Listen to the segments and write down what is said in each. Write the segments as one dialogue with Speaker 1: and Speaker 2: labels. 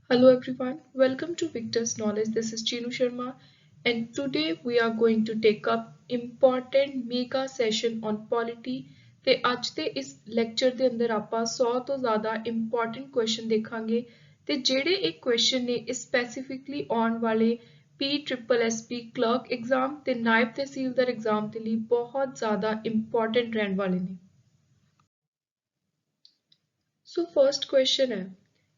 Speaker 1: Hello everyone, welcome to Victor's Knowledge. This is Chinu Sharma, and today we are going to take up important mega session on polity ਤੇ ਅੱਜ ਦੇ ਇਸ lecture ਦੇ ਅੰਦਰ ਆਪਾਂ 100 ਤੋਂ ਜ਼ਿਆਦਾ ਇੰਪੋਰਟੈਂਟ ਕੁਐਸਚਨ ਦੇਖਾਂਗੇ ਤੇ ਜਿਹੜੇ ਇਹ ਕੁਐਸਚਨ ਨੇ ਇਹ ਸਪੈਸੀਫਿਕਲੀ ਆਉਣ ਵਾਲੇ PSSB ਕਲਰਕ ਐਗਜ਼ਾਮ ਤੇ ਨਾਇਬ ਤਹਿਸੀਲਦਾਰ ਐਗਜ਼ਾਮ ਦੇ ਲਈ ਬਹੁਤ ਜ਼ਿਆਦਾ ਇੰਪੋਰਟੈਂਟ ਰਹਿਣ ਵਾਲੇ ਨੇ। ਸੋ ਫਰਸਟ ਕੁਐਸਚਨ ਹੈ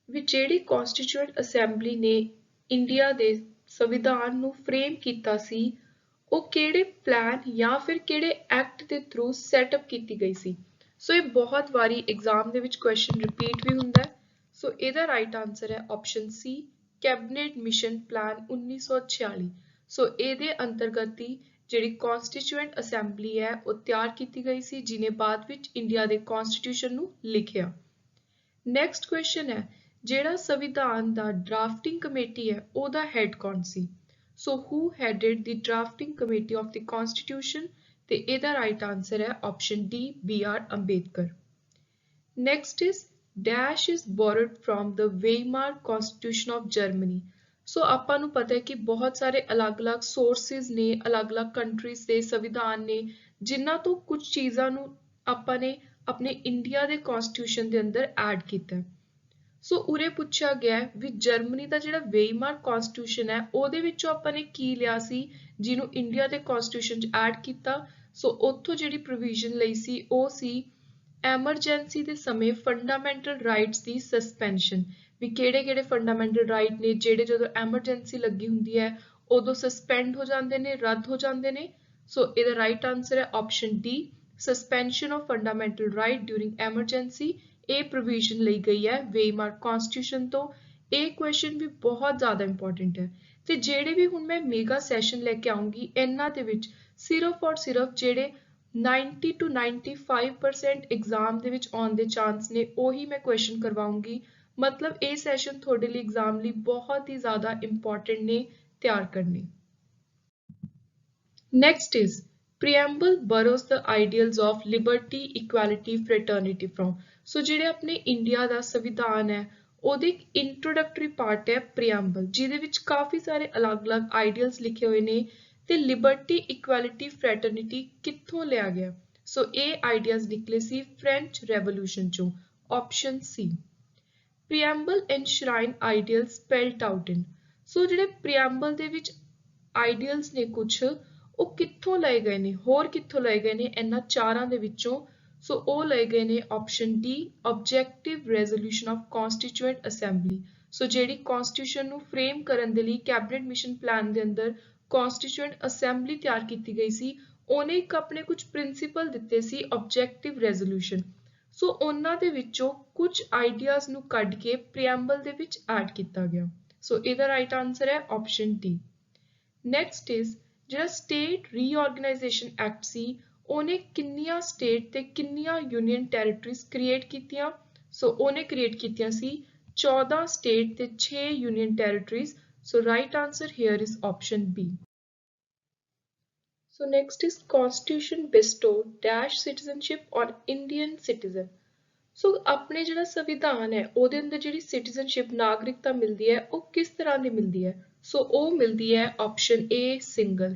Speaker 1: ਵੀ ਜਿਹੜੀ ਕਨਸਟੀਟਿਊਐਂਟ ਅਸੈਂਬਲੀ ਨੇ ਇੰਡੀਆ ਦੇ ਸੰਵਿਧਾਨ ਨੂੰ ਫਰੇਮ ਕੀਤਾ ਸੀ ਉਹ ਕਿਹੜੇ ਪਲਾਨ ਜਾਂ ਫਿਰ ਕਿਹੜੇ ਐਕਟ ਦੇ ਥਰੂ ਸੈਟਅਪ ਕੀਤੀ ਗਈ ਸੀ। ਸੋ ਇਹ ਬਹੁਤ ਵਾਰੀ ਐਗਜ਼ਾਮ ਦੇ ਵਿੱਚ ਕੁਐਸਚਨ ਰਿਪੀਟ ਵੀ ਹੁੰਦਾ ਹੈ। ਸੋ ਇਹਦਾ ਰਾਈਟ ਆਨਸਰ ਹੈ ਆਪਸ਼ਨ ਸੀ ਕੈਬਨਿਟ ਮਿਸ਼ਨ ਪਲਾਨ 1946। ਸੋ ਇਹਦੇ ਅੰਤਰਗਤ ਹੀ ਜਿਹੜੀ ਕਨਸਟੀਟਿਊਐਂਟ ਅਸੈਂਬਲੀ ਹੈ ਉਹ ਤਿਆਰ ਕੀਤੀ ਗਈ ਸੀ ਜਿਹਨੇ ਬਾਅਦ ਵਿੱਚ ਇੰਡੀਆ ਦੇ ਕਨਸਟੀਟਿਊਸ਼ਨ ਨੂੰ ਲਿਖਿਆ। ਨੈਕਸਟ ਕੁਐਸਚਨ ਹੈ ਜਿਹੜਾ ਸੰਵਿਧਾਨ ਦਾ ਡਰਾਫਟਿੰਗ ਕਮੇਟੀ ਹੈ ਉਹਦਾ ਹੈਡ ਕੌਣ ਸੀ। So who headed the drafting committee of the constitution ਤੇ ਇਹਦਾ ਰਾਈਟ ਆਨਸਰ ਹੈ option D BR Ambedkar. Next is dash is borrowed from the Weimar constitution of Germany. So ਆਪਾਂ ਨੂੰ ਪਤਾ ਹੈ ਕਿ ਬਹੁਤ ਸਾਰੇ ਅਲੱਗ-ਅਲੱਗ ਸੋਰਸਿਸ ਨੇ, ਅਲੱਗ-ਅਲੱਗ ਕੰਟਰੀਜ਼ ਦੇ ਸੰਵਿਧਾਨ ਨੇ ਜਿਨ੍ਹਾਂ ਤੋਂ ਕੁਝ ਚੀਜ਼ਾਂ ਨੂੰ ਆਪਾਂ ਨੇ ਆਪਣੇ ਇੰਡੀਆ ਦੇ ਕਨਸਟੀਟਿਊਸ਼ਨ ਦੇ ਅੰਦਰ ਐਡ ਕੀਤਾ ਹੈ। ਸੋ ਉਰੇ ਪੁੱਛਿਆ ਗਿਆ ਵੀ ਜਰਮਨੀ ਦਾ ਜਿਹੜਾ ਵੇਈਮਾਰ ਕਨਸਟੀਟਿਊਸ਼ਨ ਹੈ ਉਹਦੇ ਵਿੱਚੋਂ ਆਪਾਂ ਨੇ ਕੀ ਲਿਆ ਸੀ ਜਿਹਨੂੰ ਇੰਡੀਆ ਦੇ ਕਨਸਟੀਟਿਊਸ਼ਨ 'ਚ ਐਡ ਕੀਤਾ। ਸੋ ਉੱਥੋਂ ਜਿਹੜੀ ਪ੍ਰੋਵੀਜ਼ਨ ਲਈ ਸੀ ਉਹ ਸੀ ਐਮਰਜੈਂਸੀ ਦੇ ਸਮੇਂ ਫੰਡਾਮੈਂਟਲ ਰਾਈਟਸ ਦੀ ਸਸਪੈਂਸ਼ਨ। ਵੀ ਕਿਹੜੇ-ਕਿਹੜੇ ਫੰਡਾਮੈਂਟਲ ਰਾਈਟ ਨੇ ਜਿਹੜੇ ਜਦੋਂ ਐਮਰਜੈਂਸੀ ਲੱਗੀ ਹੁੰਦੀ ਹੈ ਉਦੋਂ ਸਸਪੈਂਡ ਹੋ ਜਾਂਦੇ ਨੇ, ਰੱਦ ਹੋ ਜਾਂਦੇ ਨੇ। ਸੋ ਇਹਦਾ ਰਾਈਟ ਆਨਸਰ ਹੈ option D suspension of fundamental right during emergency. ਇਹ ਪ੍ਰੋਵੀਜ਼ਨ ਲਈ ਗਈ ਹੈ ਵੇਈਮਾਰ ਕਨਸਟੀਟਿਊਸ਼ਨ ਤੋਂ। ਇਹ ਕੁਐਸਚਨ ਵੀ ਬਹੁਤ ਜ਼ਿਆਦਾ ਇੰਪੋਰਟੈਂਟ ਹੈ ਤੇ ਜਿਹੜੇ ਵੀ ਹੁਣ ਮੈਂ ਮੇਗਾ ਸੈਸ਼ਨ ਲੈ ਕੇ ਆਉਂਗੀ ਇਹਨਾਂ ਦੇ ਵਿੱਚ ਸਿਰਫ ਔਰ ਸਿਰਫ ਜਿਹੜੇ 90 to 95% ਐਗਜ਼ਾਮ ਦੇ ਵਿੱਚ ਆਉਣ ਦੇ ਚਾਂਸ ਨੇ ਉਹੀ ਮੈਂ ਕੁਐਸਚਨ ਕਰਵਾਉਂਗੀ। ਮਤਲਬ ਇਹ ਸੈਸ਼ਨ ਤੁਹਾਡੇ ਲਈ ਐਗਜ਼ਾਮ ਲਈ ਬਹੁਤ ਹੀ ਜ਼ਿਆਦਾ ਇੰਪੋਰਟੈਂਟ ਨੇ ਤਿਆਰ ਕਰਨੇ। Next is preamble borrows the ideals of liberty, equality, fraternity from। ਸੋ ਜਿਹੜੇ ਆਪਣੇ ਇੰਡੀਆ ਦਾ ਸੰਵਿਧਾਨ ਹੈ ਉਹਦੇ ਇੱਕ ਇੰਟਰੋਡਕਟਰੀ ਪਾਰਟ ਹੈ ਪ੍ਰੀਐਂਬਲ ਜਿਹਦੇ ਵਿੱਚ ਕਾਫੀ ਸਾਰੇ ਅਲੱਗ-ਅਲੱਗ ਆਈਡੀਅਲਸ ਲਿਖੇ ਹੋਏ ਨੇ ਤੇ ਲਿਬਰਟੀ, ਇਕੁਐਲਿਟੀ, ਫਰੈਟਰਨਿਟੀ ਕਿੱਥੋਂ ਲਿਆ ਗਿਆ। ਸੋ ਇਹ ਆਈਡੀਆਜ਼ ਨਿਕਲੇ ਸੀ ਫ੍ਰੈਂਚ ਰੈਵੋਲੂਸ਼ਨ ਚੋਂ, option C. Preamble enshrine ideal spelled out in. So ਜਿਹੜੇ ਪ੍ਰੀਐਂਬਲ ਦੇ ਵਿੱਚ ਆਈਡੀਅਲਸ ਨੇ ਕੁਝ ਉਹ ਕਿੱਥੋਂ ਲਏ ਗਏ ਨੇ, ਹੋਰ ਕਿੱਥੋਂ ਲਏ ਗਏ ਨੇ ਇਹਨਾਂ ਚਾਰਾਂ ਦੇ ਵਿੱਚੋਂ। ਸੋ ਉਹ ਲਏ ਗਏ ਨੇ option D objective resolution of constituent assembly. So ਜਿਹੜੀ ਕਨਸਟੀਟਿਊਸ਼ਨ ਨੂੰ ਫਰੇਮ ਕਰਨ ਦੇ ਲਈ ਕੈਬਨਿਟ ਮਿਸ਼ਨ ਪਲਾਨ ਦੇ ਅੰਦਰ ਕਨਸਟੀਟਿਊਐਂਟ ਅਸੈਂਬਲੀ ਤਿਆਰ ਕੀਤੀ ਗਈ ਸੀ ਉਹਨੇ ਇੱਕ ਆਪਣੇ ਕੁਝ ਪ੍ਰਿੰਸੀਪਲ ਦਿੱਤੇ ਸੀ ਆਬਜੈਕਟਿਵ ਰੈਜ਼ੋਲੂਸ਼ਨ। ਸੋ ਉਹਨਾਂ ਦੇ ਵਿੱਚੋਂ ਕੁਝ ਆਈਡੀਆਜ਼ ਨੂੰ ਕੱਢ ਕੇ ਪ੍ਰੀਐਂਬਲ ਦੇ ਵਿੱਚ ਐਡ ਕੀਤਾ ਗਿਆ। ਸੋ ਇਹਦਾ ਰਾਈਟ ਆਨਸਰ ਹੈ ਆਪਸ਼ਨ ਡੀ। ਨੈਕਸਟ ਇਜ਼ ਜਿਹੜਾ ਸਟੇਟ ਰੀਆਰਗੇਨਾਈਜੇਸ਼ਨ ਐਕਟ ਸੀ ਉਹਨੇ ਕਿੰਨੀਆਂ ਸਟੇਟ ਤੇ ਕਿੰਨੀਆਂ ਯੂਨੀਅਨ ਟੈਰੀਟਰੀਜ਼ ਕ੍ਰੀਏਟ ਕੀਤੀਆਂ। ਸੋ ਉਹਨੇ ਕ੍ਰੀਏਟ ਕੀਤੀਆਂ ਸੀ 14 ਸਟੇਟ ਤੇ 6 union territories. So right answer here is option B. So next is constitution bestows dash citizenship on Indian citizen. So ਆਪਣੇ ਜਿਹੜਾ ਸੰਵਿਧਾਨ ਹੈ ਉਹਦੇ ਅੰਦਰ ਜਿਹੜੀ ਸਿਟੀਜ਼ਨਸ਼ਿਪ ਨਾਗਰਿਕਤਾ ਮਿਲਦੀ ਹੈ ਉਹ ਕਿਸ ਤਰ੍ਹਾਂ ਦੀ ਮਿਲਦੀ ਹੈ। ਸੋ ਉਹ ਮਿਲਦੀ ਹੈ ਆਪਸ਼ਨ ਏ ਸਿੰਗਲ।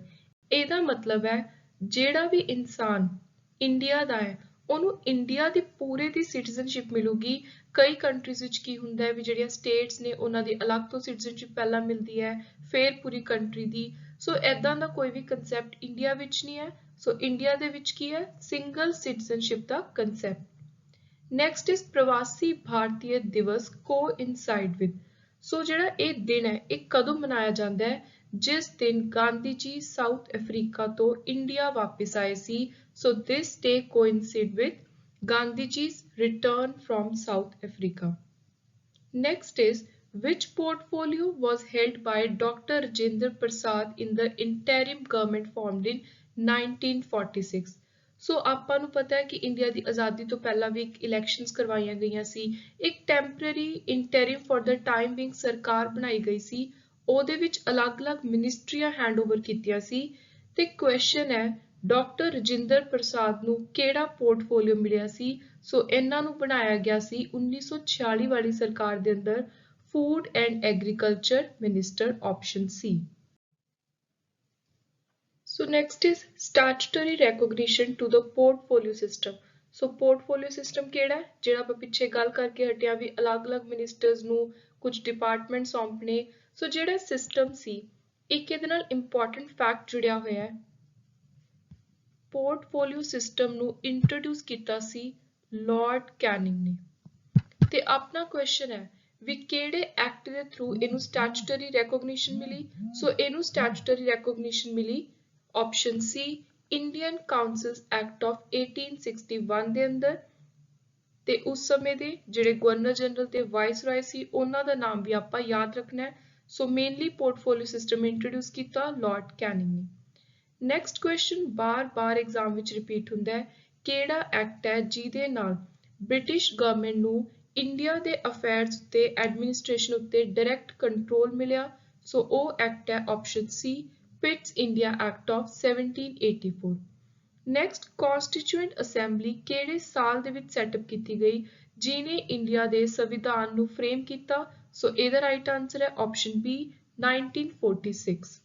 Speaker 1: ਇਹਦਾ ਮਤਲਬ ਹੈ ਜਿਹੜਾ ਵੀ ਇਨਸਾਨ ਇੰਡੀਆ ਦਾ ਹੈ ਉਹਨੂੰ ਇੰਡੀਆ ਦੀ ਪੂਰੇ ਦੀ ਸਿਟੀਜ਼ਨਸ਼ਿਪ ਮਿਲੂਗੀ। ਕਈ ਕੰਟਰੀਜ਼ ਵਿੱਚ ਕੀ ਹੁੰਦਾ ਹੈ ਵੀ ਜਿਹੜੀਆਂ ਸਟੇਟਸ ਨੇ ਉਹਨਾਂ ਦੀ ਅਲੱਗ ਤੋਂ ਸਿਟੀਜ਼ਨਸ਼ਿਪ ਪਹਿਲਾਂ ਮਿਲਦੀ ਹੈ ਫਿਰ ਪੂਰੀ ਕੰਟਰੀ ਦੀ। ਸੋ ਐਦਾਂ ਦਾ ਕੋਈ ਵੀ ਕੰਸੈਪਟ ਇੰਡੀਆ ਵਿੱਚ ਨਹੀਂ ਹੈ। ਸੋ ਇੰਡੀਆ ਦੇ ਵਿੱਚ ਕੀ ਹੈ single citizenship the concept. Next is ਪ੍ਰਵਾਸੀ ਭਾਰਤੀय ਦਿਵਸ ਕੋਇਨਸਾਈਡ ਵਿਦ। ਸੋ ਜਿਹੜਾ ਇਹ ਦਿਨ ਹੈ ਇਹ ਕਦੋਂ ਮਨਾਇਆ ਜਾਂਦਾ ਹੈ ਜਿਸ ਦਿਨ ਗਾਂਧੀ ਜੀ ਸਾਊਥ ਅਫਰੀਕਾ ਤੋਂ ਇੰਡੀਆ ਵਾਪਿਸ ਆਏ ਸੀ। So this day coincide with Gandhi ji's return from South Africa. Next is which portfolio was held by Dr. Rajendra Prasad in the interim government formed in 1946। ਸੋ ਆਪਾਂ ਨੂੰ ਪਤਾ ਹੈ ਕਿ ਇੰਡੀਆ ਦੀ ਆਜ਼ਾਦੀ ਤੋਂ ਪਹਿਲਾਂ ਵੀ ਇਲੈਕਸ਼ਨਸ ਕਰਵਾਈਆਂ ਗਈਆਂ ਸੀ। ਇੱਕ temporary interim for the time being ਸਰਕਾਰ ਬਣਾਈ ਗਈ ਸੀ ਉਹਦੇ ਵਿੱਚ ਅਲੱਗ-ਅਲੱਗ ਮਿਨਿਸਟਰੀਆਂ ਹੈਂਡਓਵਰ ਕੀਤੀਆਂ ਸੀ ਤੇ ਕੁਐਸਚਨ ਹੈ ਡਾਕਟਰ ਰਜਿੰਦਰ ਪ੍ਰਸਾਦ ਨੂੰ ਕਿਹੜਾ ਪੋਰਟਫੋਲੀਓ ਮਿਲਿਆ ਸੀ। ਸੋ ਇਹਨਾਂ ਨੂੰ ਬਣਾਇਆ ਗਿਆ ਸੀ 1946 ਵਾਲੀ ਸਰਕਾਰ ਦੇ ਅੰਦਰ Food and Agriculture Minister, option C. So next is statutory recognition to the portfolio system. So portfolio system ਕਿਹੜਾ ਹੈ ਜਿਹੜਾ ਆਪਾਂ ਪਿੱਛੇ ਗੱਲ ਕਰਕੇ ਹਟਿਆ ਵੀ ਅਲੱਗ-ਅਲੱਗ ਮਿਨਿਸਟਰਸ ਨੂੰ ਕੁਝ ਡਿਪਾਰਟਮੈਂਟ ਸੌਂਪਣੇ। ਸੋ ਜਿਹੜਾ ਸਿਸਟਮ ਸੀ ਇੱਕ ਇਹਦੇ ਨਾਲ ਇੰਪੋਰਟੈਂਟ ਫੈਕਟ ਜੁੜਿਆ ਹੋਇਆ ਹੈ। ਪੋਰਟਫੋਲੀਓ ਸਿਸਟਮ ਨੂੰ ਇੰਟਰੋਡਿਊਸ ਕੀਤਾ ਸੀ ਲਾਰਡ ਕੈਨਿੰਗ ਨੇ। ਤੇ ਆਪਣਾ ਕੁਐਸਚਨ ਹੈ ਵੀ ਕਿਹੜੇ ਐਕਟ ਦੇ ਥਰੂ ਇਹਨੂੰ ਸਟੈਚੂਟਰੀ ਰੈਕੋਗਨੀਸ਼ਨ ਮਿਲੀ। ਸੋ ਇਹਨੂੰ ਸਟੈਚੂਟਰੀ ਰੈਕੋਗਨੀਸ਼ਨ ਮਿਲੀ option C Indian councils act of 1861 ਦੇ ਅੰਦਰ। ਤੇ ਉਸ ਸਮੇਂ ਦੇ ਜਿਹੜੇ ਗਵਰਨਰ ਜਨਰਲ ਤੇ ਵਾਇਸਰਾਏ ਸੀ ਉਹਨਾਂ ਦਾ ਨਾਮ ਵੀ ਆਪਾਂ ਯਾਦ ਰੱਖਣਾ ਹੈ। So mainly portfolio system introduce ਕੀਤਾ ਲਾਰਡ ਕੈਨਿੰਗ ਨੇ। ਨੈਕਸਟ ਕੁਐਸਚਨ ਬਾਰ-ਬਾਰ ਐਗਜ਼ਾਮ ਵਿੱਚ ਰਿਪੀਟ ਹੁੰਦਾ ਹੈ ਕਿਹੜਾ ਐਕਟ ਹੈ ਜਿਹਦੇ ਨਾਲ ਬ੍ਰਿਟਿਸ਼ ਗਵਰਨਮੈਂਟ ਨੂੰ ਇੰਡੀਆ ਦੇ ਅਫੇਅਰਸ ਉੱਤੇ ਐਡਮਿਨਿਸਟ੍ਰੇਸ਼ਨ ਉੱਤੇ ਡਾਇਰੈਕਟ ਕੰਟਰੋਲ ਮਿਲਿਆ। ਸੋ ਉਹ ਐਕਟ ਹੈ option C Pitt's India act of 1784। Next constituent assembly ਕਿਹੜੇ ਸਾਲ ਦੇ ਵਿੱਚ ਸੈਟਅਪ ਕੀਤੀ ਗਈ ਜਿਹਨੇ ਇੰਡੀਆ ਦੇ ਸੰਵਿਧਾਨ ਨੂੰ ਫਰੇਮ ਕੀਤਾ। ਸੋ ਇਹਦਾ ਰਾਈਟ ਆਨਸਰ ਹੈ ਆਪਸ਼ਨ ਬੀ 1946।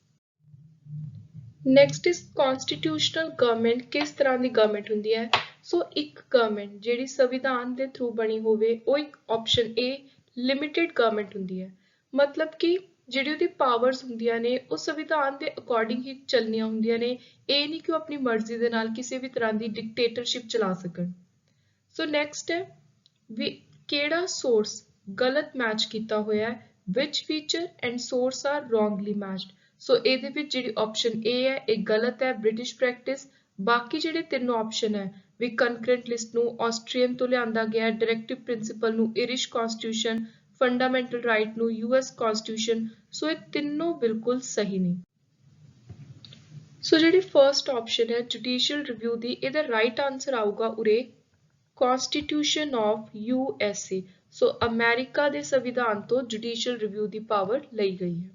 Speaker 1: ਨੈਕਸਟ ਇਸ ਕਨਸਟੀਟਿਊਸ਼ਨਲ ਗਵਰਨਮੈਂਟ ਕਿਸ ਤਰ੍ਹਾਂ ਦੀ ਗਵਰਨਮੈਂਟ ਹੁੰਦੀ ਹੈ। ਸੋ ਇੱਕ ਗਵਰਨਮੈਂਟ ਜਿਹੜੀ ਸੰਵਿਧਾਨ ਦੇ ਥਰੂ ਬਣੀ ਹੋਵੇ ਉਹ ਇੱਕ ਆਪਸ਼ਨ ਏ ਲਿਮਿਟਿਡ ਗਵਰਨਮੈਂਟ ਹੁੰਦੀ ਹੈ। ਮਤਲਬ ਕਿ ਜਿਹੜੀ ਉਹਦੀ ਪਾਵਰਸ ਹੁੰਦੀਆਂ ਨੇ ਉਹ ਸੰਵਿਧਾਨ ਦੇ ਅਕੋਰਡਿੰਗ ਹੀ ਚੱਲਣੀਆਂ ਹੁੰਦੀਆਂ ਨੇ। ਇਹ ਨਹੀਂ ਕਿ ਉਹ ਆਪਣੀ ਮਰਜ਼ੀ ਦੇ ਨਾਲ ਕਿਸੇ ਵੀ ਤਰ੍ਹਾਂ ਦੀ ਡਿਕਟੇਟਰਸ਼ਿਪ ਚਲਾ ਸਕਣ। ਸੋ ਨੈਕਸਟ ਹੈ ਵੀ ਕਿਹੜਾ ਸੋਰਸ ਗਲਤ ਮੈਚ ਕੀਤਾ ਹੋਇਆ ਹੈ ਵਿਚ ਫੀਚਰ ਐਂਡ ਸੋਰਸ ਆਰ ਰੋਂਗਲੀ ਮੈਚਡ। ਸੋ ਇਹਦੇ ਵਿੱਚ ਜਿਹੜੀ ਆਪਸ਼ਨ ਏ ਹੈ ਇਹ ਗਲਤ ਹੈ ਬ੍ਰਿਟਿਸ਼ ਪ੍ਰੈਕਟਿਸ। ਬਾਕੀ ਜਿਹੜੇ ਤਿੰਨ ਆਪਸ਼ਨ ਹੈ ਵੀ ਕੰਕਰੈਂਟ ਲਿਸਟ ਨੂੰ ਆਸਟਰੀਅਨ ਤੋਂ ਲਿਆਂਦਾ ਗਿਆ, ਡਾਇਰੈਕਟਿਵ ਪ੍ਰਿੰਸੀਪਲ ਨੂੰ ਇਰਿਸ਼ ਕਨਸਟੀਟਿਊਸ਼ਨ, ਫੰਡਾਮੈਂਟਲ ਰਾਈਟ ਨੂੰ ਯੂਐਸ ਕਨਸਟੀਟਿਊਸ਼ਨ। ਸੋ ਇਹ ਤਿੰਨੋਂ ਬਿਲਕੁਲ ਸਹੀ ਨੇ। ਸੋ ਜਿਹੜੀ ਫਰਸਟ ਆਪਸ਼ਨ ਹੈ ਜੁਡੀਸ਼ੀਅਲ ਰਿਵਿਊ ਦੀ ਇਹਦਾ ਰਾਈਟ ਆਨਸਰ ਆਊਗਾ ਉਰੇ constitution of USA। So America ਦੇ ਸੰਵਿਧਾਨ ਤੋਂ ਜੁਡੀਸ਼ੀਅਲ ਰਿਵਿਊ ਦੀ ਪਾਵਰ ਲਈ ਗਈ ਹੈ।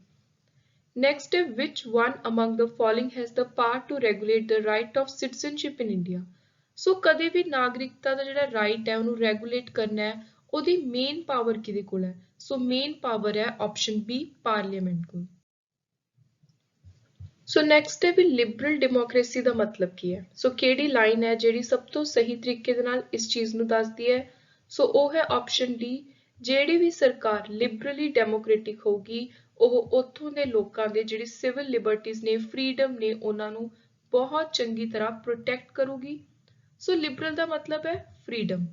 Speaker 1: Next is which one among the following has the power to regulate the right of citizenship in India? So ਕਦੇ ਵੀ ਨਾਗਰਿਕਤਾ ਦਾ ਜਿਹੜਾ ਰਾਈਟ ਹੈ ਉਹਨੂੰ ਰੈਗੂਲੇਟ ਕਰਨਾ ਹੈ ਉਹਦੀ ਮੇਨ ਪਾਵਰ ਕਿਹਦੇ ਕੋਲ ਹੈ। ਸੋ ਮੇਨ ਪਾਵਰ ਹੈ ਆਪਸ਼ਨ ਬੀ ਪਾਰਲੀਮੈਂਟ ਕੋਲ। ਸੋ ਨੈਕਸਟ ਹੈ ਵੀ ਲਿਬਰਲ ਡੈਮੋਕ੍ਰੇਸੀ ਦਾ ਮਤਲਬ ਕੀ ਹੈ। ਸੋ ਕਿਹੜੀ ਲਾਈਨ ਹੈ ਜਿਹੜੀ ਸਭ ਤੋਂ ਸਹੀ ਤਰੀਕੇ ਦੇ ਨਾਲ ਇਸ ਚੀਜ਼ ਨੂੰ ਦੱਸਦੀ ਹੈ। ਸੋ ਉਹ ਹੈ ਆਪਸ਼ਨ ਡੀ ਜਿਹੜੀ ਵੀ ਸਰਕਾਰ ਲਿਬਰਲੀ ਡੈਮੋਕ੍ਰੇਟਿਕ ਹੋਊਗੀ ਉਹ ਉੱਥੋਂ ਦੇ ਲੋਕਾਂ ਦੇ ਜਿਹੜੇ ਸਿਵਲ ਲਿਬਰਟੀਜ਼ ਨੇ ਫਰੀडम ਨੇ ਉਹਨਾਂ ਨੂੰ ਬਹੁਤ ਚੰਗੀ ਤਰ੍ਹਾਂ ਪ੍ਰੋਟੈਕਟ ਕਰੂਗੀ। ਸੋ ਲਿਬਰਲ ਦਾ ਮਤਲਬ ਹੈ ਫਰੀडम।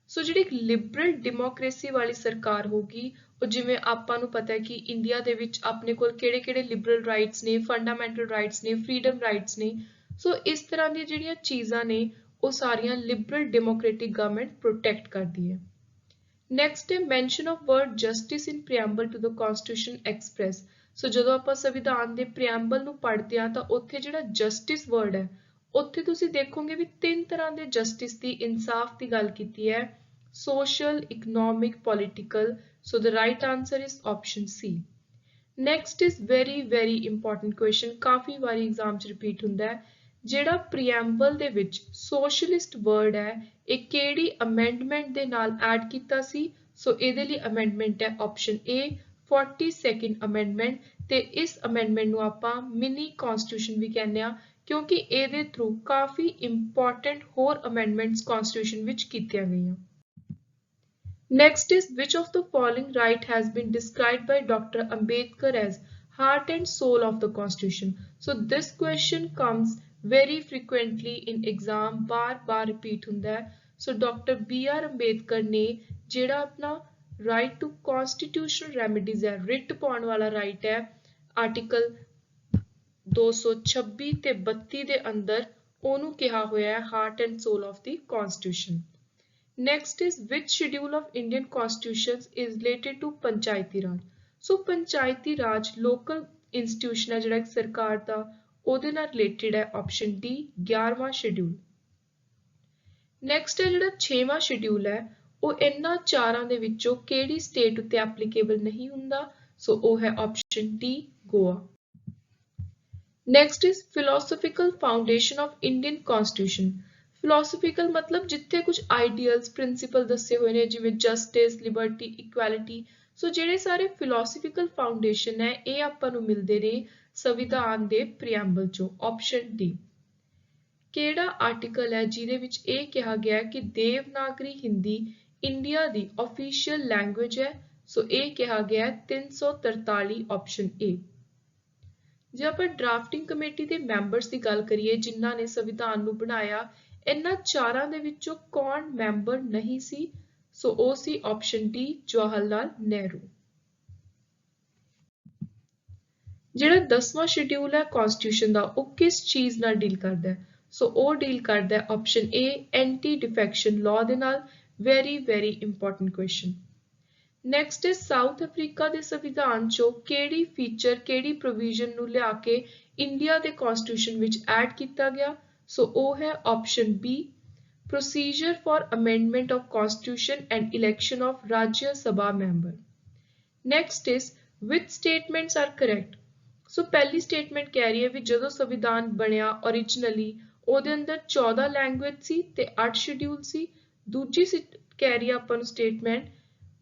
Speaker 1: ਸੋ ਜਿਹੜੀ ਲਿਬਰਲ ਡੈਮੋਕ੍ਰੇਸੀ ਵਾਲੀ ਸਰਕਾਰ ਹੋਗੀ ਉਹ ਜਿਵੇਂ ਆਪਾਂ ਨੂੰ ਪਤਾ ਹੈ ਕਿ ਇੰਡੀਆ ਦੇ ਵਿੱਚ ਆਪਣੇ ਕੋਲ ਕਿਹੜੇ-ਕਿਹੜੇ ਲਿਬਰਲ ਰਾਈਟਸ ਨੇ, ਫੰਡਾਮੈਂਟਲ ਰਾਈਟਸ ਨੇ, ਫਰੀडम ਰਾਈਟਸ ਨੇ। ਸੋ ਇਸ ਤਰ੍ਹਾਂ ਦੀਆਂ ਜਿਹੜੀਆਂ ਚੀਜ਼ਾਂ ਨੇ ਉਹ ਸਾਰੀਆਂ ਲਿਬਰਲ ਡੈਮੋਕ੍ਰੇਟਿਕ ਗਵਰਨਮੈਂਟ ਪ੍ਰੋਟੈਕਟ ਕਰਦੀ ਹੈ। ਨੈਕਸਟ ਹੈ mention of word justice in preamble to the constitution express. So ਜਦੋਂ ਆਪਾਂ ਸੰਵਿਧਾਨ ਦੇ ਪ੍ਰੀਐਮਬਲ ਨੂੰ ਪੜ੍ਹਦੇ ਹਾਂ ਤਾਂ ਉੱਥੇ ਜਿਹੜਾ ਜਸਟਿਸ ਵਰਡ ਹੈ ਉੱਥੇ ਤੁਸੀਂ ਦੇਖੋਗੇ ਵੀ ਤਿੰਨ ਤਰ੍ਹਾਂ ਦੇ ਜਸਟਿਸ ਦੀ ਇਨਸਾਫ ਦੀ ਗੱਲ ਕੀਤੀ ਹੈ social, economic, political. So the right answer is option C. Next is very important question ਕਾਫੀ ਵਾਰੀ ਐਗਜ਼ਾਮ 'ਚ ਰਿਪੀਟ ਹੁੰਦਾ ਹੈ ਜਿਹੜਾ ਪ੍ਰੀਐਮਬਲ ਦੇ ਵਿੱਚ socialist word ਹੈ ਇਹ ਕਿਹੜੀ ਅਮੈਂਡਮੈਂਟ ਦੇ ਨਾਲ ਐਡ ਕੀਤਾ ਸੀ। ਸੋ ਇਹਦੇ ਲਈ ਅਮੈਂਡਮੈਂਟ ਹੈ ਆਪਸ਼ਨ A 42nd ਅਮੈਂਡਮੈਂਟ ਤੇ ਇਸ ਅਮੈਂਡਮੈਂਟ ਨੂੰ ਆਪਾਂ ਮਿਨੀ ਕਨਸਟੀਟਿਊਸ਼ਨ ਵੀ ਕਹਿੰਦੇ ਆ ਕਿਉਂਕਿ ਇਹਦੇ ਥਰੂ ਕਾਫੀ ਇੰਪੋਰਟੈਂਟ ਹੋਰ ਅਮੈਂਡਮੈਂਟਸ ਕਨਸਟੀਟਿਊਸ਼ਨ ਵਿੱਚ ਕੀਤੀਆਂ ਗਈਆਂ। Next is which of the following right has been described by Dr. Ambedkar as heart and soul of the Constitution? So this question comes very frequently in exam, bar repeat ਹੁੰਦਾ है। So Dr. B.R. Ambedkar ने ਜਿਹੜਾ ਆਪਣਾ right to constitutional remedies है, writ ਪਾਉਣ ਵਾਲਾ right है, article 226 ਤੇ 32 ਦੇ ਅੰਦਰ ਉਹਨੂੰ ਕਿਹਾ ਹੋਇਆ ਹੈ heart and soul of the Constitution। Next is which schedule of Indian Constitution is related to Panchayati Raj? So Panchayati Raj local institution है ਜਿਹੜਾ ਸਰਕਾਰ ਦਾ ਉਹਦੇ ਨਾਲ related ਹੈ option D 11ਵਾਂ schedule। Next ਹੈ ਜਿਹੜਾ 6ਵਾਂ schedule ਹੈ ਉਹ ਇਹਨਾਂ ਚਾਰਾਂ ਦੇ ਵਿੱਚੋਂ ਕਿਹੜੀ state ਉੱਤੇ applicable ਨਹੀਂ ਹੁੰਦਾ। So ਉਹ ਹੈ option D Goa। Next is philosophical foundation of Indian Constitution। ਫਿਲੋਸਫੀਕਲ ਮਤਲਬ ਜਿੱਥੇ ਕੁਝ ਆਈਡੀਅਲਸ ਪ੍ਰਿੰਸੀਪਲ ਦੱਸੇ ਹੋਏ ਨੇ ਜਿਵੇਂ ਜਸਟਿਸ ਲਿਬਰਟੀ ਇਕੁਐਲਿਟੀ ਸੋ ਜਿਹੜੇ ਸਾਰੇ ਫਿਲੋਸਫੀਕਲ ਫਾਊਂਡੇਸ਼ਨ ਹੈ ਇਹ ਆਪਾਂ ਨੂੰ ਮਿਲਦੇ ਨੇ ਸੰਵਿਧਾਨ ਦੇ ਪ੍ਰੀਐਂਬਲ ਚੋਂ ਆਪਸ਼ਨ ਡੀ ਕਿਹੜਾ ਆਰਟੀਕਲ ਹੈ ਜਿਹਦੇ ਵਿੱਚ ਇਹ ਕਿਹਾ ਗਿਆ ਕਿ ਦੇਵਨਾਗਰੀ ਹਿੰਦੀ ਇੰਡੀਆ ਦੀ ਆਫੀਸ਼ੀਅਲ ਲੈਂਗੁਏਜ ਹੈ ਸੋ ਇਹ ਕਿਹਾ ਗਿਆ 343 ਆਪਸ਼ਨ ਏ ਜੇ ਆਪਾਂ ਡਰਾਫਟਿੰਗ ਕਮੇਟੀ ਦੇ ਮੈਂਬਰਸ ਦੀ ਗੱਲ ਕਰੀਏ ਜਿਨ੍ਹਾਂ ਨੇ ਸੰਵਿਧਾਨ ਨੂੰ ਬਣਾਇਆ ਇਹਨਾਂ ਚਾਰਾਂ ਦੇ ਵਿੱਚੋਂ ਕੌਣ ਮੈਂਬਰ ਨਹੀਂ ਸੀ ਸੋ ਉਹ ਸੀ ਆਪਸ਼ਨ ਡੀ ਜਵਾਹਰ ਲਾਲ ਨਹਿਰੂ ਜਿਹੜਾ 10ਵਾਂ ਸ਼ਡਿਊਲ ਹੈ ਕਨਸਟੀਟਿਊਸ਼ਨ ਦਾ ਉਹ ਕਿਸ ਚੀਜ਼ ਨਾਲ ਡੀਲ ਕਰਦਾ ਹੈ ਸੋ ਉਹ ਡੀਲ ਕਰਦਾ ਹੈ option A anti defection law ਦੇ ਨਾਲ very important question next is South Africa ਦੇ ਸੰਵਿਧਾਨ ਚੋਂ ਕਿਹੜੀ ਫੀਚਰ ਕਿਹੜੀ ਪ੍ਰੋਵੀਜ਼ਨ ਨੂੰ ਲਿਆ ਕੇ ਇੰਡੀਆ ਦੇ ਕਨਸਟੀਟਿਊਸ਼ਨ ਵਿੱਚ ਐਡ ਕੀਤਾ ਗਿਆ ਸੋ ਉਹ ਹੈ option B procedure for amendment of constitution and election of Rajya Sabha member next is which statements are correct so ਪਹਿਲੀ ਸਟੇਟਮੈਂਟ ਕਹਿ ਰਹੀ ਹੈ ਵੀ ਜਦੋਂ ਸੰਵਿਧਾਨ ਬਣਿਆ ਓਰੀਜਨਲੀ ਉਹਦੇ ਅੰਦਰ 14 ਲੈਂਗੁਏਜ ਸੀ ਤੇ 8 ਸ਼ਡਿਊਲ ਸੀ ਦੂਜੀ ਕਹਿ ਰਹੀ ਹੈ ਆਪਾਂ ਨੂੰ ਸਟੇਟਮੈਂਟ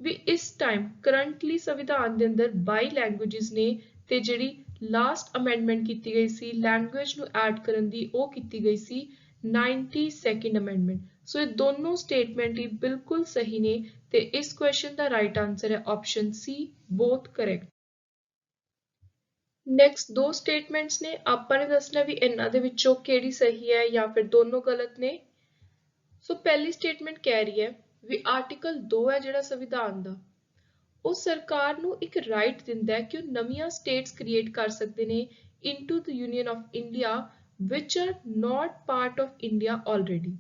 Speaker 1: ਵੀ ਇਸ ਟਾਈਮ ਕਰੰਟਲੀ ਸੰਵਿਧਾਨ ਦੇ ਅੰਦਰ 22 ਲੈਂਗੁਏਜਸ ਨੇ ਤੇ ਜਿਹੜੀ ਲਾਸਟ ਅਮੈਂਡਮੈਂਟ ਕੀਤੀ ਗਈ ਸੀ ਲੈਂਗੁਏਜ ਨੂੰ ਐਡ ਕਰਨ ਦੀ ਉਹ ਕੀਤੀ ਗਈ ਸੀ 92nd ਅਮੈਂਡਮੈਂਟ ਸੋ ਇਹ ਦੋਨੋਂ ਸਟੇਟਮੈਂਟ ਹੀ ਬਿਲਕੁਲ ਸਹੀ ਨੇ ਤੇ ਇਸ ਕੁਐਸਚਨ ਦਾ ਰਾਈਟ ਆਨਸਰ ਹੈ ਆਪਸ਼ਨ ਸੀ ਬੋਥ ਕਰੈਕਟ ਨੈਕਸਟ ਦੋ ਸਟੇਟਮੈਂਟਸ ਨੇ ਆਪਾਂ ਨੇ ਦੱਸਣਾ ਵੀ ਇਹਨਾਂ ਦੇ ਵਿੱਚੋਂ ਕਿਹੜੀ ਸਹੀ ਹੈ ਜਾਂ ਫਿਰ ਦੋਨੋਂ ਗਲਤ ਨੇ ਸੋ ਪਹਿਲੀ ਸਟੇਟਮੈਂਟ ਕਹਿ ਰਹੀ ਹੈ ਵੀ ਆਰਟੀਕਲ 2 ਹੈ ਜਿਹੜਾ ਸੰਵਿਧਾਨ ਦਾ ਉਹ ਸਰਕਾਰ ਨੂੰ ਇੱਕ ਰਾਈਟ ਦਿੰਦਾ ਹੈ ਕਿ ਉਹ ਨਵੀਆਂ ਸਟੇਟਸ ਕ੍ਰੀਏਟ ਕਰ ਸਕਦੇ ਨੇ into the union of India which are not part of India already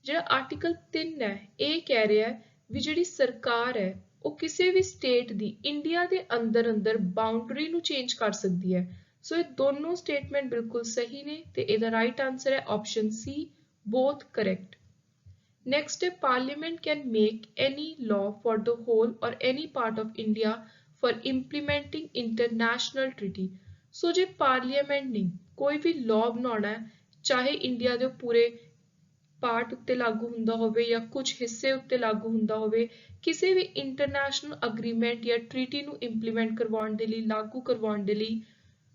Speaker 1: ਜਿਹੜਾ ਆਰਟੀਕਲ 3 ਹੈ ਇਹ ਕਹਿ ਰਿਹਾ ਹੈ ਵੀ ਜਿਹੜੀ ਸਰਕਾਰ ਹੈ ਉਹ ਕਿਸੇ ਵੀ ਸਟੇਟ ਦੀ ਇੰਡੀਆ ਦੇ ਅੰਦਰ ਬਾਉਂਡਰੀ ਨੂੰ ਚੇਂਜ ਕਰ ਸਕਦੀ ਹੈ ਸੋ ਇਹ ਦੋਨੋਂ ਸਟੇਟਮੈਂਟ ਬਿਲਕੁਲ ਸਹੀ ਨੇ ਤੇ ਇਹਦਾ ਰਾਈਟ ਆਨਸਰ ਹੈ option C both correct Next, Parliament can make any law for the whole or any part of India for implementing international treaty. So, ਜੇ Parliament ਨੇ ਕੋਈ ਵੀ law ਬਣਾਉਣਾ ਹੈ ਚਾਹੇ ਇੰਡੀਆ ਦੇ ਪੂਰੇ ਪਾਰਟ ਉੱਤੇ ਲਾਗੂ ਹੁੰਦਾ ਹੋਵੇ ਜਾਂ ਕੁਝ ਹਿੱਸੇ ਉੱਤੇ ਲਾਗੂ ਹੁੰਦਾ ਹੋਵੇ ਕਿਸੇ ਵੀ ਇੰਟਰਨੈਸ਼ਨਲ ਅਗਰੀਮੈਂਟ ਜਾਂ ਟ੍ਰੀਟੀ ਨੂੰ ਇੰਪਲੀਮੈਂਟ ਕਰਵਾਉਣ ਦੇ ਲਈ ਲਾਗੂ ਕਰਵਾਉਣ ਦੇ ਲਈ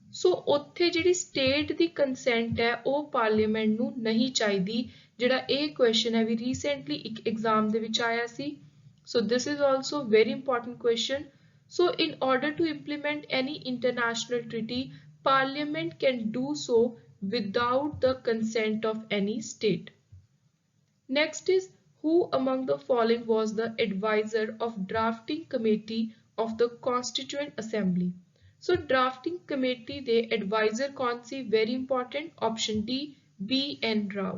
Speaker 1: ਸੋ ਉੱਥੇ ਜਿਹੜੀ ਸਟੇਟ ਦੀ ਕੰਸੈਂਟ ਹੈ ਉਹ ਪਾਰਲੀਮੈਂਟ ਨੂੰ ਨਹੀਂ ਚਾਹੀਦੀ ਜਿਹੜਾ ਇਹ ਕੁਐਸਚਨ ਹੈ ਵੀ ਰੀਸੈਂਟਲੀ ਇੱਕ ਐਗਜ਼ਾਮ ਦੇ ਵਿੱਚ ਆਇਆ ਸੀ so this is also very important question so in order to implement any international treaty parliament can do so without the consent of any state next is who among the following was the advisor of drafting committee of the constituent assembly so drafting committee ਦੇ advisor ਕੌਣ ਸੀ very important option D B.N. Rao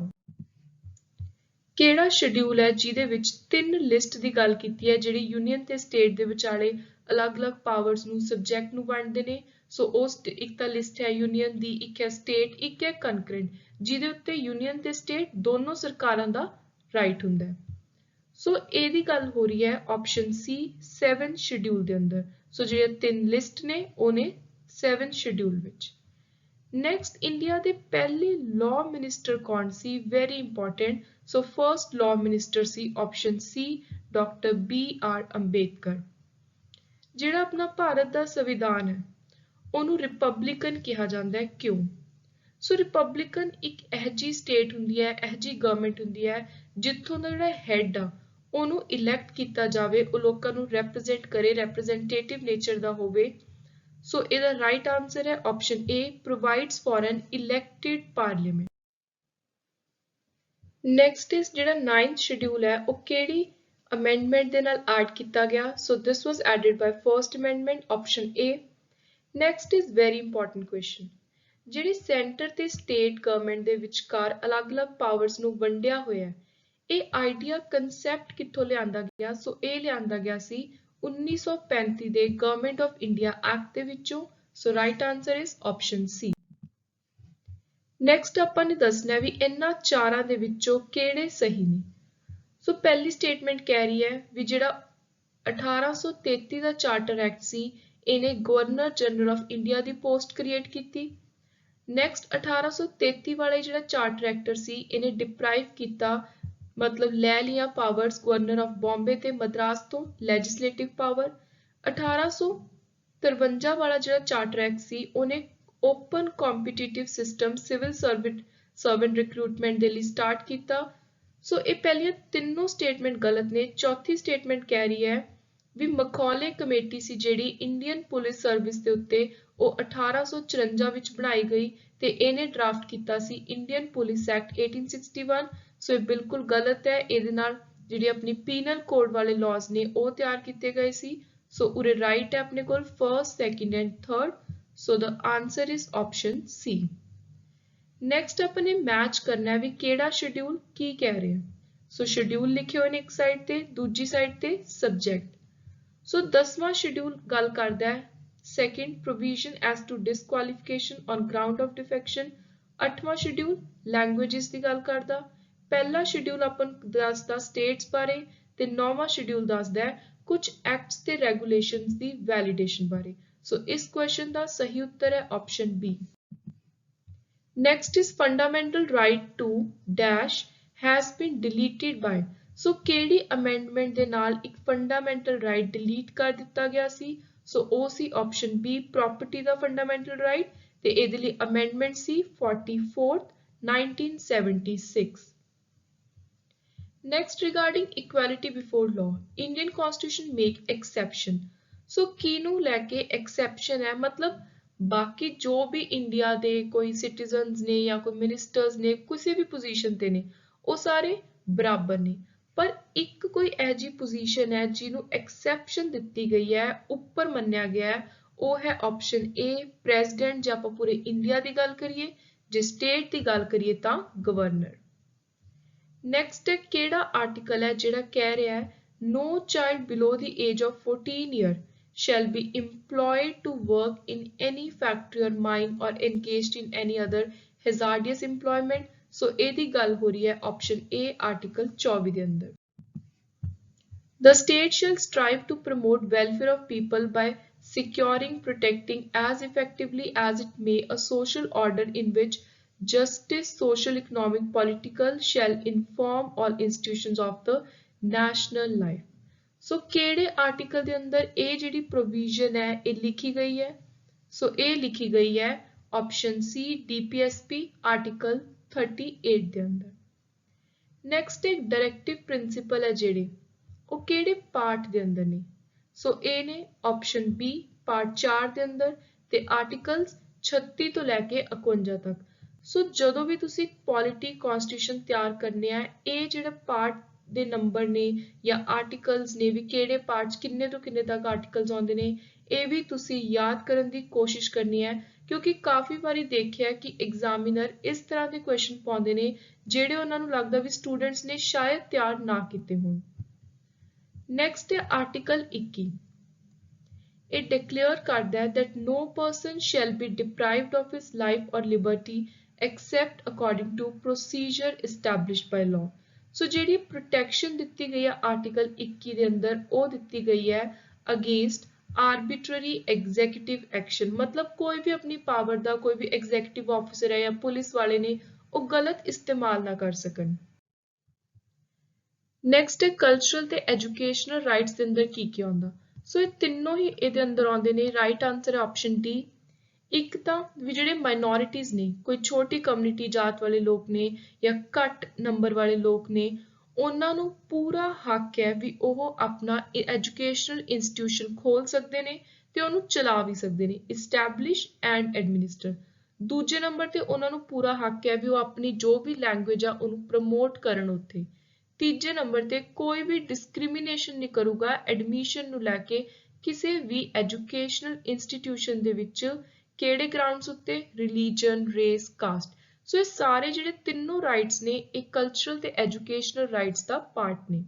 Speaker 1: ਕਿਹੜਾ schedule ਹੈ ਜਿਹਦੇ ਵਿੱਚ ਤਿੰਨ list ਦੀ ਗੱਲ ਕੀਤੀ ਹੈ ਜਿਹੜੀ ਯੂਨੀਅਨ ਤੇ ਸਟੇਟ ਦੇ ਵਿਚਾਲੇ ਅਲੱਗ-ਅਲੱਗ ਪਾਵਰਸ ਨੂੰ ਸਬਜੈਕਟ ਨੂੰ ਵੰਡਦੇ ਨੇ ਸੋ ਉਸ ਇੱਕ ਤਾਂ ਲਿਸਟ ਹੈ ਯੂਨੀਅਨ ਦੀ ਇੱਕ ਹੈ ਸਟੇਟ ਇੱਕ ਹੈ ਕਨਕਰੈਂਟ ਜਿਹਦੇ ਉੱਤੇ ਯੂਨੀਅਨ ਤੇ ਸਟੇਟ ਦੋਨੋਂ ਸਰਕਾਰਾਂ ਦਾ ਰਾਈਟ ਹੁੰਦਾ ਹੈ ਸੋ ਇਹਦੀ ਗੱਲ ਹੋ ਰਹੀ ਹੈ ਆਪਸ਼ਨ ਸੀ 7 ਸ਼ਡਿਊਲ ਦੇ ਅੰਦਰ ਸੋ ਜਿਹੜੇ ਤਿੰਨ ਲਿਸਟ ਨੇ ਉਹਨੇ 7 ਸ਼ਡਿਊਲ ਵਿੱਚ ਨੈਕਸਟ ਇੰਡੀਆ ਦੇ ਪਹਿਲੇ ਲਾਅ ਮਿਨਿਸਟਰ ਕੌਣ ਸੀ very important so first law minister ਸੀ option C doctor B.R. Ambedkar ਜਿਹੜਾ ਆਪਣਾ ਭਾਰਤ ਦਾ ਸੰਵਿਧਾਨ ਹੈ ਉਹਨੂੰ ਰਿਪਬਲਿਕਨ ਕਿਹਾ ਜਾਂਦਾ ਹੈ ਕਿਉਂ ਸੋ ਰਿਪਬਲਿਕਨ ਇੱਕ ਇਹਜੀ ਸਟੇਟ ਹੁੰਦੀ ਹੈ ਇਹਜੀ ਗਵਰਨਮੈਂਟ ਹੁੰਦੀ ਹੈ ਜਿੱਥੋਂ ਦਾ ਜਿਹੜਾ ਹੈਡ ਆ ਉਹਨੂੰ ਇਲੈਕਟ ਕੀਤਾ ਜਾਵੇ ਉਹ ਲੋਕਾਂ ਨੂੰ ਰਿਪਰੈਜ਼ੈਂਟ ਕਰੇ ਰਿਪਰੈਜ਼ੈਂਟੇਟਿਵ ਨੇਚਰ ਦਾ ਹੋਵੇ ਸੋ ਇਹਦਾ ਰਾਈਟ ਆਨਸਰ ਹੈ option A provides for an elected parliament next ਇਸ ਜਿਹੜਾ 9th ਸ਼ਡਿਊਲ ਹੈ ਉਹ ਕਿਹੜੀ ਅਮੈਂਡਮੈਂਟ ਦੇ ਨਾਲ ਐਡ ਕੀਤਾ ਗਿਆ so this was added by first amendment option A next is very important question ਜਿਹੜੀ ਸੈਂਟਰ ਤੇ ਸਟੇਟ ਗਵਰਨਮੈਂਟ ਦੇ ਵਿਚਕਾਰ ਅਲੱਗ-ਅਲੱਗ ਪਾਵਰਸ ਨੂੰ ਵੰਡਿਆ ਹੋਇਆ ਹੈ ਇਹ ਆਈਡੀਆ ਕਨਸੈਪਟ ਕਿੱਥੋਂ ਲਿਆਂਦਾ ਗਿਆ ਸੋ ਇਹ ਲਿਆਂਦਾ ਗਿਆ ਸੀ 1935 ਦੇ ਗਵਰਨਮੈਂਟ ਆਫ ਇੰਡੀਆ ਐਕਟ ਦੇ ਵਿੱਚੋਂ ਸੋ right answer is option C next ਆਪਾਂ ਨੇ ਦੱਸਣਾ ਵੀ ਇਹਨਾਂ ਚਾਰਾਂ ਦੇ ਵਿੱਚੋਂ ਕਿਹੜੇ ਸਹੀ ਨੇ ਸੋ ਪਹਿਲੀ ਸਟੇਟਮੈਂਟ ਕਹਿ ਰਹੀ ਹੈ ਵੀ ਜਿਹੜਾ 1833 ਦਾ ਚਾਰਟਰ ਐਕਟ ਸੀ ਇਹਨੇ governor general of India the post create ਕੀਤੀ ਨੈਕਸਟ 1833 ਵਾਲਾ ਜਿਹੜਾ ਚਾਰਟਰ ਐਕਟਰ ਸੀ ਇਹਨੇ ਡਿਪਰਾਈਵ ਕੀਤਾ ਮਤਲਬ ਲੈ ਲਿਆ ਪਾਵਰਸ ਗਵਰਨਰ ਆਫ ਬੰਬੇ ਤੇ ਮਦਰਾਸ ਤੋਂ ਲੈਜਿਸਲੇਟਿਵ ਪਾਵਰ। 1853 ਵਾਲਾ ਜਿਹੜਾ ਚਾਰਟਰ ਐਕਟ ਸੀ ਉਹਨੇ open competitive system civil servant recruitment ਦੇ ਲਈ ਸਟਾਰਟ ਕੀਤਾ। ਸੋ ਇਹ ਪਹਿਲੀਆਂ ਤਿੰਨੋਂ ਸਟੇਟਮੈਂਟ ਗਲਤ ਨੇ। ਚੌਥੀ ਸਟੇਟਮੈਂਟ ਕਹਿ ਰਹੀ ਹੈ ਵੀ ਮਕੌਲੇ ਕਮੇਟੀ ਸੀ ਜਿਹੜੀ ਇੰਡੀਅਨ ਪੁਲਿਸ ਸਰਵਿਸ ਦੇ ਉੱਤੇ ਉਹ 1854 ਵਿੱਚ ਬਣਾਈ ਗਈ ਤੇ ਇਹਨੇ ਡਰਾਫਟ ਕੀਤਾ ਸੀ ਇੰਡੀਅਨ ਪੁਲਿਸ ਐਕਟ 1861। ਸੋ ਇਹ ਬਿਲਕੁਲ ਗਲਤ ਹੈ। ਇਹਦੇ ਨਾਲ ਜਿਹੜੇ ਆਪਣੀ ਪੀਨਲ ਕੋਡ ਵਾਲੇ ਲਾਜ਼ ਨੇ ਉਹ ਤਿਆਰ ਕੀਤੇ ਗਏ ਸੀ। ਸੋ ਉਰੇ ਰਾਈਟ ਹੈ ਆਪਣੇ ਕੋਲ first, second and third. So the answer is option C. Next ਆਪਾਂ ਨੇ ਮੈਚ ਕਰਨਾ ਹੈ ਵੀ ਕਿਹੜਾ ਸ਼ਡਿਊਲ ਕੀ ਕਹਿ ਰਿਹਾ। ਸੋ ਸ਼ਡਿਊਲ ਲਿਖੇ ਹੋਏ ਨੇ ਇੱਕ ਸਾਈਡ ਤੇ, ਦੂਜੀ ਸਾਈਡ ਤੇ ਸਬਜੈਕਟ। ਸੋ 10ਵਾਂ ਸ਼ਡਿਊਲ ਗੱਲ ਕਰਦਾ ਹੈ second provision as to disqualification on ground of defection. 8ਵਾਂ ਸ਼ਡਿਊਲ ਲੈਂਗੁਏਜਸ ਦੀ ਗੱਲ ਕਰਦਾ। ਪਹਿਲਾ ਸ਼ਡਿਊਲ ਆਪਾਂ ਨੂੰ ਦੱਸਦਾ ਸਟੇਟਸ ਬਾਰੇ ਤੇ 9ਵਾਂ ਸ਼ਡਿਊਲ ਦੱਸਦਾ ਹੈ ਕੁਝ ਐਕਟਸ ਤੇ ਰੈਗੂਲੇਸ਼ਨਸ ਦੀ ਵੈਲੀਡੇਸ਼ਨ ਬਾਰੇ। ਸੋ ਇਸ ਕੁਐਸਚਨ ਦਾ ਸਹੀ ਉੱਤਰ ਹੈ option B. Next is fundamental right to dash has been deleted by। ਸੋ ਕਿਹੜੀ amendment ਦੇ ਨਾਲ ਇੱਕ fundamental right delete ਕਰ ਦਿੱਤਾ ਗਿਆ ਸੀ। ਸੋ ਉਹ ਸੀ option B property ਦਾ fundamental right ਤੇ ਇਹਦੇ ਲਈ amendment ਸੀ 44th 1976। Next regarding equality before law, Indian Constitution make exception। ਸੋ ਕਿਹਨੂੰ ਲੈ ਕੇ exception ਹੈ ਮਤਲਬ ਬਾਕੀ ਜੋ ਵੀ ਇੰਡੀਆ ਦੇ ਕੋਈ ਸਿਟੀਜ਼ਨਸ ਨੇ ਜਾਂ ਕੋਈ ਮਿਨਿਸਟਰਸ ਨੇ ਕਿਸੇ ਵੀ ਪੋਜੀਸ਼ਨ ਤੇ ਨੇ ਉਹ ਸਾਰੇ ਬਰਾਬਰ ਨੇ ਪਰ ਇੱਕ ਕੋਈ ਇਹੋ ਜਿਹੀ ਪੋਜੀਸ਼ਨ ਹੈ ਜਿਹਨੂੰ ਐਕਸੈਪਸ਼ਨ ਦਿੱਤੀ ਗਈ ਹੈ ਉੱਪਰ ਮੰਨਿਆ ਗਿਆ ਹੈ ਉਹ ਹੈ ਆਪਸ਼ਨ ਏ ਪ੍ਰੈਜ਼ੀਡੈਂਟ। ਜੇ ਆਪਾਂ ਪੂਰੇ ਇੰਡੀਆ ਦੀ ਗੱਲ ਕਰੀਏ, ਜੇ ਸਟੇਟ ਦੀ ਗੱਲ ਕਰੀਏ ਤਾਂ ਗਵਰਨਰ। ਨੈਕਸਟ ਕਿਹੜਾ ਆਰਟੀਕਲ ਹੈ ਜਿਹੜਾ ਕਹਿ ਰਿਹਾ ਹੈ no child below the age of 14 years shall be employed to work in any factory or mine or engaged in any other hazardous employment। ਸੋ ਇਹਦੀ ਗੱਲ ਹੋ ਰਹੀ ਹੈ ਆਪਸ਼ਨ A ਆਰਟੀਕਲ 24 ਦੇ ਅੰਦਰ। The state shall strive to promote welfare of people by securing, protecting as effectively as it may a social order in which justice, social, economic, political shall inform all institutions of the national life। ਸੋ ਕਿਹੜੇ article ਦੇ ਅੰਦਰ ਇਹ ਜਿਹੜੀ provision ਹੈ ਇਹ ਲਿਖੀ ਗਈ ਹੈ। ਸੋ ਇਹ ਲਿਖੀ ਗਈ ਹੈ ਆਪਸ਼ਨ ਸੀ DPSP ਆਰਟੀਕਲ 38 ਦੇ ਅੰਦਰ। ਨੈਕਸਟ ਇੱਕ ਡਾਇਰੈਕਟਿਵ ਪ੍ਰਿੰਸੀਪਲ ਹੈ ਜਿਹੜੇ ਉਹ ਕਿਹੜੇ ਪਾਰਟ ਦੇ ਅੰਦਰ ਨੇ। ਸੋ ਇਹ ਨੇ ਆਪਸ਼ਨ B ਪਾਰਟ 4 ਦੇ ਅੰਦਰ ਤੇ ਆਰਟੀਕਲਸ 36 ਤੋਂ ਲੈ ਕੇ 51 ਤੱਕ। ਸੋ ਜਦੋਂ ਵੀ ਤੁਸੀਂ ਪੋਲਿਟੀ ਕਨਸਟੀਟਿਊਸ਼ਨ ਤਿਆਰ ਕਰਨੇ ਆ ਇਹ ਜਿਹੜਾ ਪਾਰਟ ਦੇ ਨੰਬਰ ਨੇ ਜਾਂ ਆਰਟੀਕਲਸ ਨੇ ਵੀ ਕਿਹੜੇ ਪਾਰਟਸ ਕਿੰਨੇ ਤੋਂ ਕਿੰਨੇ ਤੱਕ ਆਰਟੀਕਲਸ ਆਉਂਦੇ ਨੇ ਇਹ ਵੀ ਤੁਸੀਂ ਯਾਦ ਕਰਨ ਦੀ ਕੋਸ਼ਿਸ਼ ਕਰਨੀ ਹੈ ਕਿਉਂਕਿ ਕਾਫੀ ਵਾਰੀ ਦੇਖਿਆ ਕਿ ਐਗਜ਼ਾਮੀਨਰ ਇਸ ਤਰ੍ਹਾਂ ਦੇ ਕੁਐਸਚਨ ਪਾਉਂਦੇ ਨੇ ਜਿਹੜੇ ਉਹਨਾਂ ਨੂੰ ਲੱਗਦਾ ਵੀ ਸਟੂਡੈਂਟਸ ਨੇ ਸ਼ਾਇਦ ਤਿਆਰ ਨਾ ਕੀਤੇ ਹੋਣ। ਨੈਕਸਟ ਹੈ ਆਰਟੀਕਲ 21। ਇਹ ਡਿਕਲੇਅਰ ਕਰਦਾ ਹੈ that no person shall be deprived of his life or liberty except according to procedure established by law। ਸੋ ਜਿਹੜੀ ਪ੍ਰੋਟੈਕਸ਼ਨ ਦਿੱਤੀ ਗਈ ਹੈ ਆਰਟੀਕਲ 21 ਦੇ ਅੰਦਰ ਉਹ ਦਿੱਤੀ ਗਈ ਹੈ ਅਗੇਂਸਟ ਆਰਬਿਟਰੀ ਐਗਜ਼ੀਕਿਊਟਿਵ ਐਕਸ਼ਨ ਮਤਲਬ ਕੋਈ ਵੀ ਆਪਣੀ ਪਾਵਰ ਦਾ ਕੋਈ ਵੀ ਐਗਜ਼ੀਕਿਊਟਿਵ ਆਫਿਸਰ ਹੈ ਜਾਂ ਪੁਲਿਸ ਵਾਲੇ ਨੇ ਉਹ ਗਲਤ ਇਸਤੇਮਾਲ ਨਾ ਕਰ ਸਕਣ। ਨੈਕਸਟ ਹੈ ਕਲਚਰਲ ਤੇ ਐਜੂਕੇਸ਼ਨਲ ਰਾਈਟਸ ਦੇ ਅੰਦਰ ਕੀ ਆਉਂਦਾ। ਸੋ ਇਹ ਤਿੰਨੋਂ ਹੀ ਇਹਦੇ ਅੰਦਰ ਆਉਂਦੇ ਨੇ। ਰਾਈਟ ਆਨਸਰ ਹੈ ਆਪਸ਼ਨ ਡੀ। ਇੱਕ ਤਾਂ ਵੀ ਜਿਹੜੇ ਮਾਈਨੋਰਿਟੀਜ਼ ਨੇ ਕੋਈ ਛੋਟੀ ਕਮਿਊਨਿਟੀ ਜਾਤ ਵਾਲੇ ਲੋਕ ਨੇ ਜਾਂ ਘੱਟ ਨੰਬਰ ਵਾਲੇ ਲੋਕ ਨੇ ਉਹਨਾਂ ਨੂੰ ਪੂਰਾ ਹੱਕ ਹੈ ਵੀ ਉਹ ਆਪਣਾ ਐਜੂਕੇਸ਼ਨਲ ਇੰਸਟੀਟਿਊਸ਼ਨ ਖੋਲ ਸਕਦੇ ਨੇ ਤੇ ਉਹਨੂੰ ਚਲਾ ਵੀ ਸਕਦੇ ਨੇ ਇਸਟੈਬਲਿਸ਼ ਐਂਡ ਐਡਮਿਨਿਸਟਰ। ਦੂਜੇ ਨੰਬਰ ਤੇ ਉਹਨਾਂ ਨੂੰ ਪੂਰਾ ਹੱਕ ਹੈ ਵੀ ਉਹ ਆਪਣੀ ਜੋ ਵੀ ਲੈਂਗੁਏਜ ਆ ਉਹਨੂੰ ਪ੍ਰਮੋਟ ਕਰਨ ਉੱਥੇ। ਤੀਜੇ ਨੰਬਰ ਤੇ ਕੋਈ ਵੀ ਡਿਸਕ੍ਰਿਮੀਨੇਸ਼ਨ ਨਹੀਂ ਕਰੂਗਾ ਐਡਮਿਸ਼ਨ ਨੂੰ ਲੈ ਕੇ ਕਿਸੇ ਵੀ ਐਜੂਕੇਸ਼ਨਲ ਇੰਸਟੀਟਿਊਸ਼ਨ ਦੇ ਵਿੱਚ ਕਿਹੜੇ ਗਰਾਊਂਡਸ ਉੱਤੇ ਰਿਲੀਜਨ ਰੇਸ ਕਾਸਟ। ਸੋ ਇਹ ਸਾਰੇ ਜਿਹੜੇ ਤਿੰਨੋਂ ਰਾਈਟਸ ਨੇ ਇਹ ਕਲਚਰਲ ਤੇ ਐਜੂਕੇਸ਼ਨਲ ਰਾਈਟਸ ਦਾ ਪਾਰਟ ਨੇ।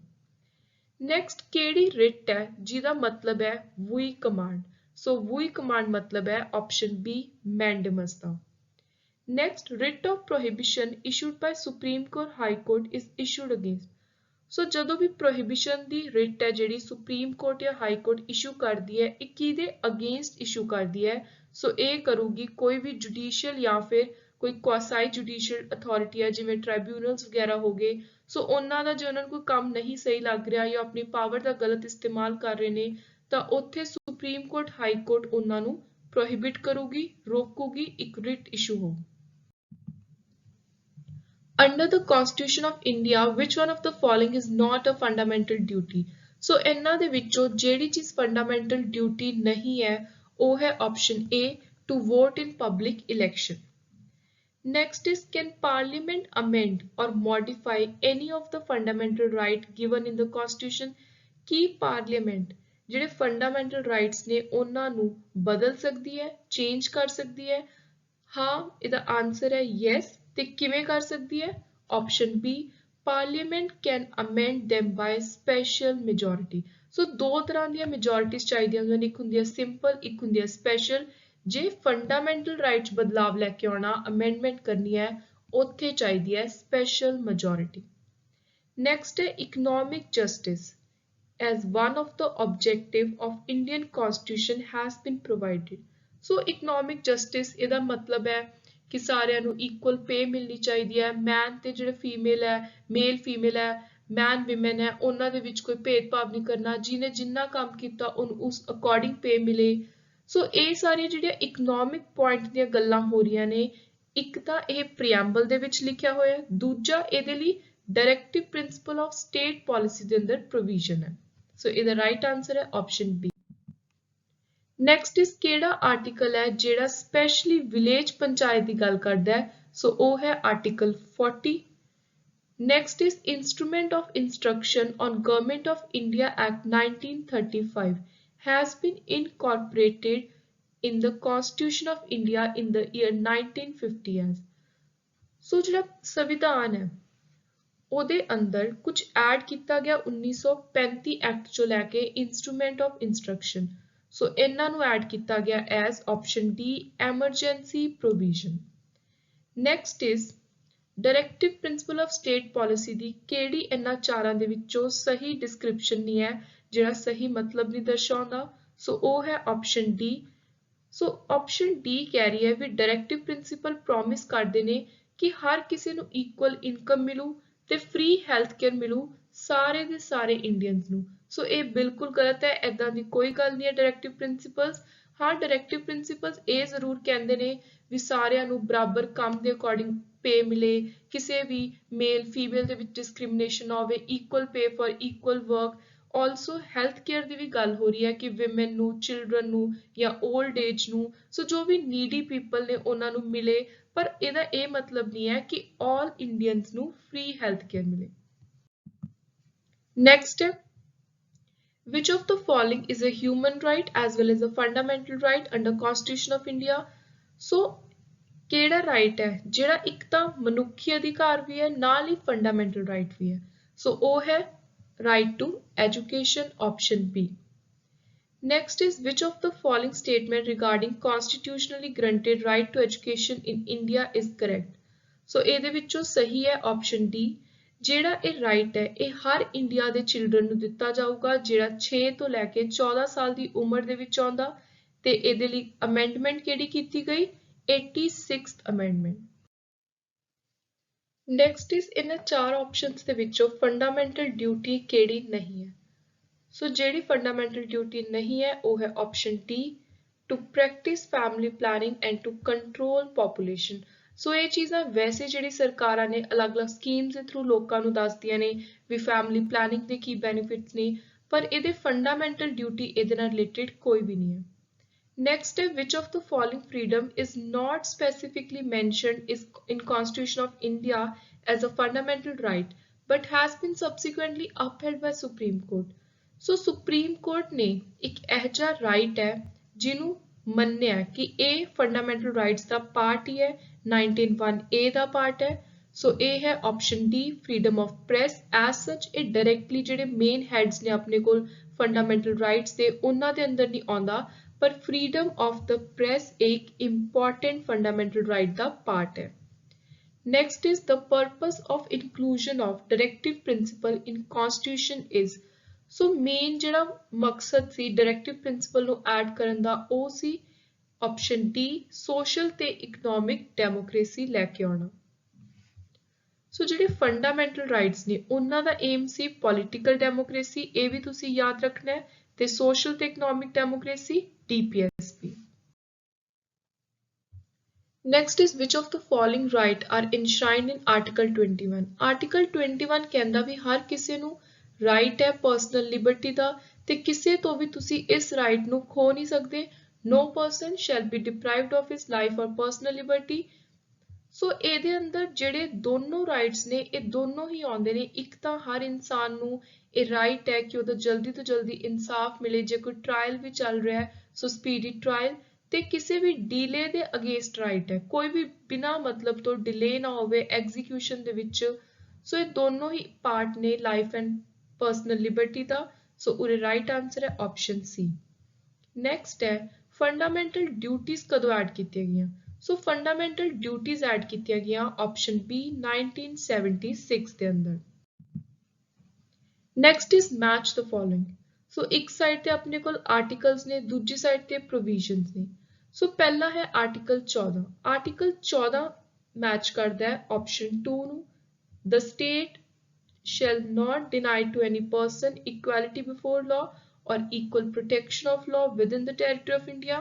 Speaker 1: ਨੈਕਸਟ ਕਿਹੜੀ ਰਿਟ ਹੈ ਜਿਹਦਾ ਮਤਲਬ ਹੈ ਵੀ ਕਮਾਂਡ। ਸੋ ਵੀ ਕਮਾਂਡ ਮਤਲਬ ਹੈ ਆਪਸ਼ਨ ਬੀ ਮੈਂਡੇਮਸ ਦਾ। Next writ of prohibition issued by Supreme Court High Court is issued against। So ਜਦੋਂ ਵੀ ਪ੍ਰੋਹਿਬਿਸ਼ਨ ਦੀ ਰਿਟ ਹੈ ਜਿਹੜੀ ਸੁਪਰੀਮ ਕੋਰਟ ਜਾਂ ਹਾਈ ਕੋਰਟ ਇਸ਼ੂ ਕਰਦੀ ਹੈ, ਇਹ ਕਿਹਦੇ ਅਗੇਂਸਟ ਇਸ਼ੂ ਕਰਦੀ ਹੈ? ਸੋ ਇਹ ਕਰੂਗੀ ਕੋਈ ਵੀ ਜੁਡੀਸ਼ੀਅਲ ਜਾਂ ਫਿਰ ਕੋਈ ਕੁਆਸਾਈ ਜੁਡੀਸ਼ੀਅਲ ਅਥਾਰਟੀ ਹੈ, ਜਿਵੇਂ ਟ੍ਰਾਈਬਿਊਨਲਸ ਵਗੈਰਾ ਹੋ ਗਏ। ਸੋ ਉਹਨਾਂ ਦਾ ਜੇ ਉਹਨਾਂ ਨੂੰ ਕੋਈ ਕੰਮ ਨਹੀਂ ਸਹੀ ਲੱਗ ਰਿਹਾ ਜਾਂ ਆਪਣੀ ਪਾਵਰ ਦਾ ਗਲਤ ਇਸਤੇਮਾਲ ਕਰ ਰਹੇ ਨੇ, ਤਾਂ ਉੱਥੇ ਸੁਪਰੀਮ ਕੋਰਟ ਹਾਈ ਕੋਰਟ ਉਹਨਾਂ ਨੂੰ ਪ੍ਰੋਹਿਬਿਟ ਕਰੂਗੀ, ਰੋਕੂਗੀ, ਇੱਕ ਰਿਟ ਇਸ਼ੂ ਹੋਊ। Under the Constitution of India, which one of the following is not a fundamental duty? So ਇਹਨਾਂ ਦੇ ਵਿੱਚੋਂ ਜਿਹੜੀ ਚੀਜ਼ fundamental duty ਨਹੀਂ ਹੈ ਉਹ ਹੈ option A, to vote in public election. Next is, can Parliament amend or modify any of the fundamental right given in the Constitution? Ki Parliament ਜਿਹੜੇ fundamental rights ਨੇ ਉਹਨਾਂ ਨੂੰ ਬਦਲ ਸਕਦੀ ਹੈ, change ਕਰ ਸਕਦੀ ਹੈ? ਹਾਂ, ਇਹਦਾ ਆਨਸਰ ਹੈ yes। ਤੇ ਕਿਵੇਂ ਕਰ ਸਕਦੀ ਹੈ? Option B, parliament can amend them by special majority। ਸੋ ਦੋ ਤਰ੍ਹਾਂ ਦੀਆਂ ਮੈਜੋਰਿਟੀਜ਼ ਚਾਹੀਦੀਆਂ ਹੁੰਦੀਆਂ ਨੇ, ਇੱਕ ਹੁੰਦੀ ਹੈ ਸਿੰਪਲ, ਇੱਕ ਹੁੰਦੀ ਹੈ ਸਪੈਸ਼ਲ। ਜੇ ਫੰਡਾਮੈਂਟਲ ਰਾਈਟਸ ਬਦਲਾਵ ਲੈ ਕੇ ਆਉਣਾ, ਅਮੈਂਡਮੈਂਟ ਕਰਨੀ ਹੈ, ਉੱਥੇ ਚਾਹੀਦੀ ਹੈ ਸਪੈਸ਼ਲ ਮੈਜੋਰਿਟੀ। ਨੈਕਸਟ ਹੈ economic justice as one of the objective of Indian Constitution has been provided। So economic justice ਇਹਦਾ ਮਤਲਬ ਹੈ ਕਿ ਸਾਰਿਆਂ ਨੂੰ ਇਕੁਅਲ ਪੇ ਮਿਲਣੀ ਚਾਹੀਦੀ ਹੈ। ਮੈਨ ਤੇ ਜਿਹੜੇ ਫੀਮੇਲ ਹੈ, ਮੇਲ ਫੀਮੇਲ ਹੈ, ਮੈਨ ਵਿਮਨ ਹੈ, ਉਹਨਾਂ ਦੇ ਵਿੱਚ ਕੋਈ ਭੇਦਭਾਵ ਨਹੀਂ ਕਰਨਾ। ਜਿਹਨੇ ਜਿੰਨਾ ਕੰਮ ਕੀਤਾ ਉਹਨੂੰ ਉਸ ਅਕੋਰਡਿੰਗ ਪੇ ਮਿਲੇ। ਸੋ ਇਹ ਸਾਰੀਆਂ ਜਿਹੜੀਆਂ ਇਕਨੋਮਿਕ ਪੁਆਇੰਟ ਦੀਆਂ ਗੱਲਾਂ ਹੋ ਰਹੀਆਂ ਨੇ, ਇੱਕ ਤਾਂ ਇਹ ਪ੍ਰੀਐਂਬਲ ਦੇ ਵਿੱਚ ਲਿਖਿਆ ਹੋਇਆ ਹੈ, ਦੂਜਾ ਇਹਦੇ ਲਈ directive principal of state policy ਦੇ ਅੰਦਰ ਪ੍ਰੋਵੀਜ਼ਨ ਹੈ। ਸੋ ਇਹਦਾ ਰਾਈਟ ਆਨਸਰ ਹੈ ਆਪਸ਼ਨ ਬੀ। ਨੈਕਸਟ ਇਸ ਕਿਹੜਾ ਆਰਟੀਕਲ ਹੈ ਜਿਹੜਾ ਸਪੈਸ਼ਲੀ ਵਿਲੇਜ ਪੰਚਾਇਤ ਦੀ ਗੱਲ ਕਰਦਾ ਹੈ? ਸੋ ਉਹ ਹੈ ਆਰਟੀਕਲ 40। ਨੈਕਸਟ ਇਸ instrument of instruction on government of India act 1935 has been incorporated in the Constitution of India in the year 1950 as। ਸੋ ਜਿਹੜਾ ਸੰਵਿਧਾਨ ਹੈ ਉਹਦੇ ਅੰਦਰ ਕੁਝ ਐਡ ਕੀਤਾ ਗਿਆ 1935 ਐਕਟ ਚੋਂ ਲੈ ਕੇ ਇੰਸਟਰੂਮੈਂਟ ਆਫ ਇੰਸਟਰਕਸ਼ਨ। ਸੋ ਇਹਨਾਂ ਨੂੰ ਐਡ ਕੀਤਾ ਗਿਆ as option D, emergency provision. Next is directive principal of state policy ਦੀ ਕਿਹੜੀ ਇਹਨਾਂ ਚਾਰਾਂ ਦੇ ਵਿੱਚੋਂ ਸਹੀ ਡਿਸਕ੍ਰਿਪਸ਼ਨ ਨਹੀਂ ਹੈ, ਜਿਹੜਾ ਸਹੀ ਮਤਲਬ ਨਹੀਂ ਦਰਸਾਉਂਦਾ? ਸੋ ਉਹ ਹੈ ਆਪਸ਼ਨ ਡੀ। ਸੋ ਆਪਸ਼ਨ ਡੀ ਕਹਿ ਰਹੀ ਹੈ ਵੀ ਡਾਇਰੈਕਟਿਵ ਪ੍ਰਿੰਸੀਪਲ ਪ੍ਰੋਮਿਸ ਕਰਦੇ ਨੇ ਕਿ ਹਰ ਕਿਸੇ ਨੂੰ ਇਕੁਅਲ ਇਨਕਮ ਮਿਲੂ ਤੇ ਫ੍ਰੀ ਹੈਲਥ ਕੇਅਰ ਮਿਲੂ ਸਾਰੇ ਦੇ ਸਾਰੇ ਇੰਡੀਅਨਸ ਨੂੰ। ਸੋ ਇਹ ਬਿਲਕੁਲ ਗਲਤ ਹੈ, ਏਦਾਂ ਦੀ ਕੋਈ ਗੱਲ ਨਹੀਂ ਹੈ ਡਾਇਰੈਕਟਿਵ ਪ੍ਰਿੰਸੀਪਲਸ। ਹਾਂ, ਡਾਇਰੈਕਟਿਵ ਪ੍ਰਿੰਸੀਪਲਸ ਇਹ ਜ਼ਰੂਰ ਕਹਿੰਦੇ ਨੇ ਵੀ ਸਾਰਿਆਂ ਨੂੰ ਬਰਾਬਰ ਕੰਮ ਦੇ ਅਕੋਰਡਿੰਗ ਪੇ ਮਿਲੇ, ਕਿਸੇ ਵੀ ਮੇਲ ਫੀਮੇਲ ਦੇ ਵਿੱਚ ਡਿਸਕ੍ਰਿਮੀਨੇਸ਼ਨ ਨਾ ਹੋਵੇ, equal pay for equal work. Also health care ਦੀ ਵੀ ਗੱਲ ਹੋ ਰਹੀ ਹੈ ਕਿ ਵਿਮਨ ਨੂੰ, ਚਿਲਡਰਨ ਨੂੰ ਜਾਂ 올ਡ ਏਜ ਨੂੰ, ਸੋ ਜੋ ਵੀ ਨੀਡੀ ਪੀਪਲ ਨੇ ਉਹਨਾਂ ਨੂੰ ਮਿਲੇ। ਪਰ ਇਹਦਾ ਇਹ ਮਤਲਬ ਨਹੀਂ ਹੈ ਕਿ ਆਲ ਇੰਡੀਅਨਸ ਨੂੰ ਫ੍ਰੀ ਹੈਲਥ ਕੇਅਰ ਮਿਲੇ। ਨੈਕਸਟ ਹੈ which of the following is a human right as well as a fundamental right under Constitution of India? ਸੋ ਕਿਹੜਾ ਰਾਈਟ ਹੈ ਜਿਹੜਾ ਇੱਕ ਤਾਂ ਮਨੁੱਖੀ ਅਧਿਕਾਰ ਵੀ ਹੈ ਨਾਲ ਹੀ ਫੰਡਾਮੈਂਟਲ ਰਾਈਟ ਵੀ ਹੈ? ਸੋ ਉਹ ਹੈ right to education, option B. Next is which of the following statement regarding constitutionally granted right to education in India is correct? ਸੋ ਇਹਦੇ ਵਿੱਚੋਂ ਸਹੀ ਹੈ option D। ਜਿਹੜਾ ਇਹ ਰਾਈਟ ਹੈ ਇਹ ਹਰ ਇੰਡੀਆ ਦੇ ਚਿਲਡਰਨ ਨੂੰ ਦਿੱਤਾ ਜਾਊਗਾ ਜਿਹੜਾ 6 ਤੋਂ ਲੈ ਕੇ 14 ਸਾਲ ਦੀ ਉਮਰ ਦੇ ਵਿੱਚ ਆਉਂਦਾ। ਤੇ ਇਹਦੇ ਲਈ ਅਮੈਂਡਮੈਂਟ ਕਿਹੜੀ ਕੀਤੀ ਗਈ? 86th amendment. ਨੈਕਸਟ ਇਸ ਇਹਨਾਂ ਚਾਰ ਆਪਸ਼ਨਸ ਦੇ ਵਿੱਚੋਂ ਫੰਡਾਮੈਂਟਲ ਡਿਊਟੀ ਕਿਹੜੀ ਨਹੀਂ ਹੈ? ਸੋ ਜਿਹੜੀ ਫੰਡਾਮੈਂਟਲ ਡਿਊਟੀ ਨਹੀਂ ਹੈ ਉਹ ਹੈ option D, to practise family planning and to control population. So ਇਹ ਚੀਜ਼ਾਂ ਵੈਸੇ ਜਿਹੜੀ ਸਰਕਾਰਾਂ ਨੇ ਅਲੱਗ-ਅਲੱਗ ਸਕੀਮਸ ਦੇ ਥਰੂ ਲੋਕਾਂ ਨੂੰ ਦੱਸਦੀਆਂ ਨੇ ਵੀ ਫੈਮਿਲੀ ਪਲੈਨਿੰਗ ਦੇ ਕੀ ਬੈਨੀਫਿਟਸ ਨੇ, ਪਰ ਇਹਦੇ ਫੰਡਾਮੈਂਟਲ ਡਿਊਟੀ ਇਹਦੇ ਨਾਲ ਰਿਲੇਟਡ ਕੋਈ ਵੀ ਨਹੀਂ ਹੈ। Next, which of the following freedom is not specifically mentioned is in Constitution of India as a fundamental right but has been subsequently upheld by Supreme Court? So Supreme Court ने एक ऐसा right है जिन्हों ਮੰਨਿਆ ਕਿ ਇਹ fundamental rights ਦਾ part ਹੀ ਹੈ, 19(1)A ਦਾ part ਹੈ। ਸੋ ਇਹ ਹੈ option D, freedom of press। as such ਇਹ directly ਜਿਹੜੇ main heads ਨੇ ਆਪਣੇ ਕੋਲ fundamental rights ਦੇ ਉਹਨਾਂ ਦੇ ਅੰਦਰ ਨਹੀਂ ਆਉਂਦਾ, पर freedom of the press एक important fundamental right ਦਾ part है। Next is the purpose of inclusion of directive principle in constitution is। So main ਜਿਹੜਾ ਮਕਸਦ ਸੀ ਡਾਇਰੈਕਟਿਵ ਪ੍ਰਿੰਸੀਪਲ ਨੂੰ ਐਡ ਕਰਨ ਦਾ ਉਹ ਸੀ ਆਪਸ਼ਨ ਡੀ ਸੋਸ਼ਲ ਤੇ ਇਕਨੋਮਿਕ ਡੈਮੋਕ੍ਰੇਸੀ ਲੈ ਕੇ ਆਉਣਾ। ਸੋ ਜਿਹੜੇ ਫੰਡਾਮੈਂਟਲ ਰਾਈਟਸ ਨੇ ਉਹਨਾਂ ਦਾ ਏਮ ਸੀ ਪੋਲੀਟੀਕਲ ਡੈਮੋਕ੍ਰੇਸੀ, ਇਹ ਵੀ ਤੁਸੀਂ ਯਾਦ ਰੱਖਣਾ ਹੈ, ਤੇ ਸੋਸ਼ਲ ਤੇ economic democracy DPSP। Next is which of the following right are enshrined in Article 21? Article 21 ਕਹਿੰਦਾ ਵੀ ਹਰ ਕਿਸੇ ਨੂੰ ਰਾਈਟ ਹੈ ਪਰਸਨਲ ਲਿਬਰਟੀ ਦਾ, ਤੇ ਕਿਸੇ ਤੋਂ ਵੀ ਤੁਸੀਂ ਇਸ ਰਾਈਟ ਨੂੰ ਖੋ ਨਹੀਂ ਸਕਦੇ। No person shall be deprived of his life or personal liberty। ਸੋ ਇਹਦੇ ਅੰਦਰ ਜਿਹੜੇ ਦੋਨੋਂ ਰਾਈਟਸ ਨੇ ਇਹ ਦੋਨੋਂ ਹੀ ਆਉਂਦੇ ਨੇ। ਇੱਕ ਤਾਂ ਹਰ ਇਨਸਾਨ ਨੂੰ ਇਹ ਰਾਈਟ ਹੈ ਕਿ ਉਹਦਾ ਜਲਦੀ ਤੋਂ ਜਲਦੀ ਇਨਸਾਫ ਮਿਲੇ, ਜੇ ਕੋਈ ਟ੍ਰਾਇਲ ਵੀ ਚੱਲ ਰਿਹਾ ਹੈ ਸੋ ਸਪੀਡੀ ਟ੍ਰਾਇਲ, ਤੇ ਕਿਸੇ ਵੀ ਡੀਲੇ ਦੇ ਅਗੇਂਸਟ ਰਾਈਟ ਹੈ, ਕੋਈ ਵੀ ਬਿਨਾਂ ਮਤਲਬ ਤੋਂ ਡਿਲੇ ਨਾ ਹੋਵੇ ਐਗਜ਼ੀਕਿਊਸ਼ਨ ਦੇ ਵਿੱਚ। ਸੋ ਇਹ ਦੋਨੋਂ ਹੀ ਪਾਰਟ ਨੇ ਲਾਈਫ ਐਂਡ ਪਰਸਨਲ ਲਿਬਰਟੀ ਦਾ। ਸੋ ਉਰੇ ਰਾਈਟ ਆਨਸਰ ਹੈ ਆਪਸ਼ਨ ਸੀ। ਨੈਕਸਟ ਹੈ ਫੰਡਾਮੈਂਟਲ ਡਿਊਟੀਜ਼ ਕਦੋਂ ਐਡ ਕੀਤੀਆਂ ਗਈਆਂ? ਸੋ ਫੰਡਾਮੈਂਟਲ ਡਿਊਟੀਜ਼ ਐਡ ਕੀਤੀਆਂ ਗਈਆਂ ਆਪਸ਼ਨ ਬੀ 1976 ਦੇ ਅੰਦਰ। Next is match the following. So ਇੱਕ ਸਾਈਡ ਤੇ ਆਪਣੇ ਕੋਲ ਆਰਟੀਕਲਸ ਨੇ, ਦੂਜੀ ਸਾਈਡ ਤੇ ਪ੍ਰੋਵੀਜ਼ਨਸ ਨੇ। ਸੋ ਪਹਿਲਾ ਹੈ ਆਰਟੀਕਲ 14। ਆਰਟੀਕਲ 14 ਮੈਚ ਕਰਦਾ ਹੈ ਆਪਸ਼ਨ 2 ਨੂੰ। The state shall not deny to any person equality before law or equal protection of law within the territory of India।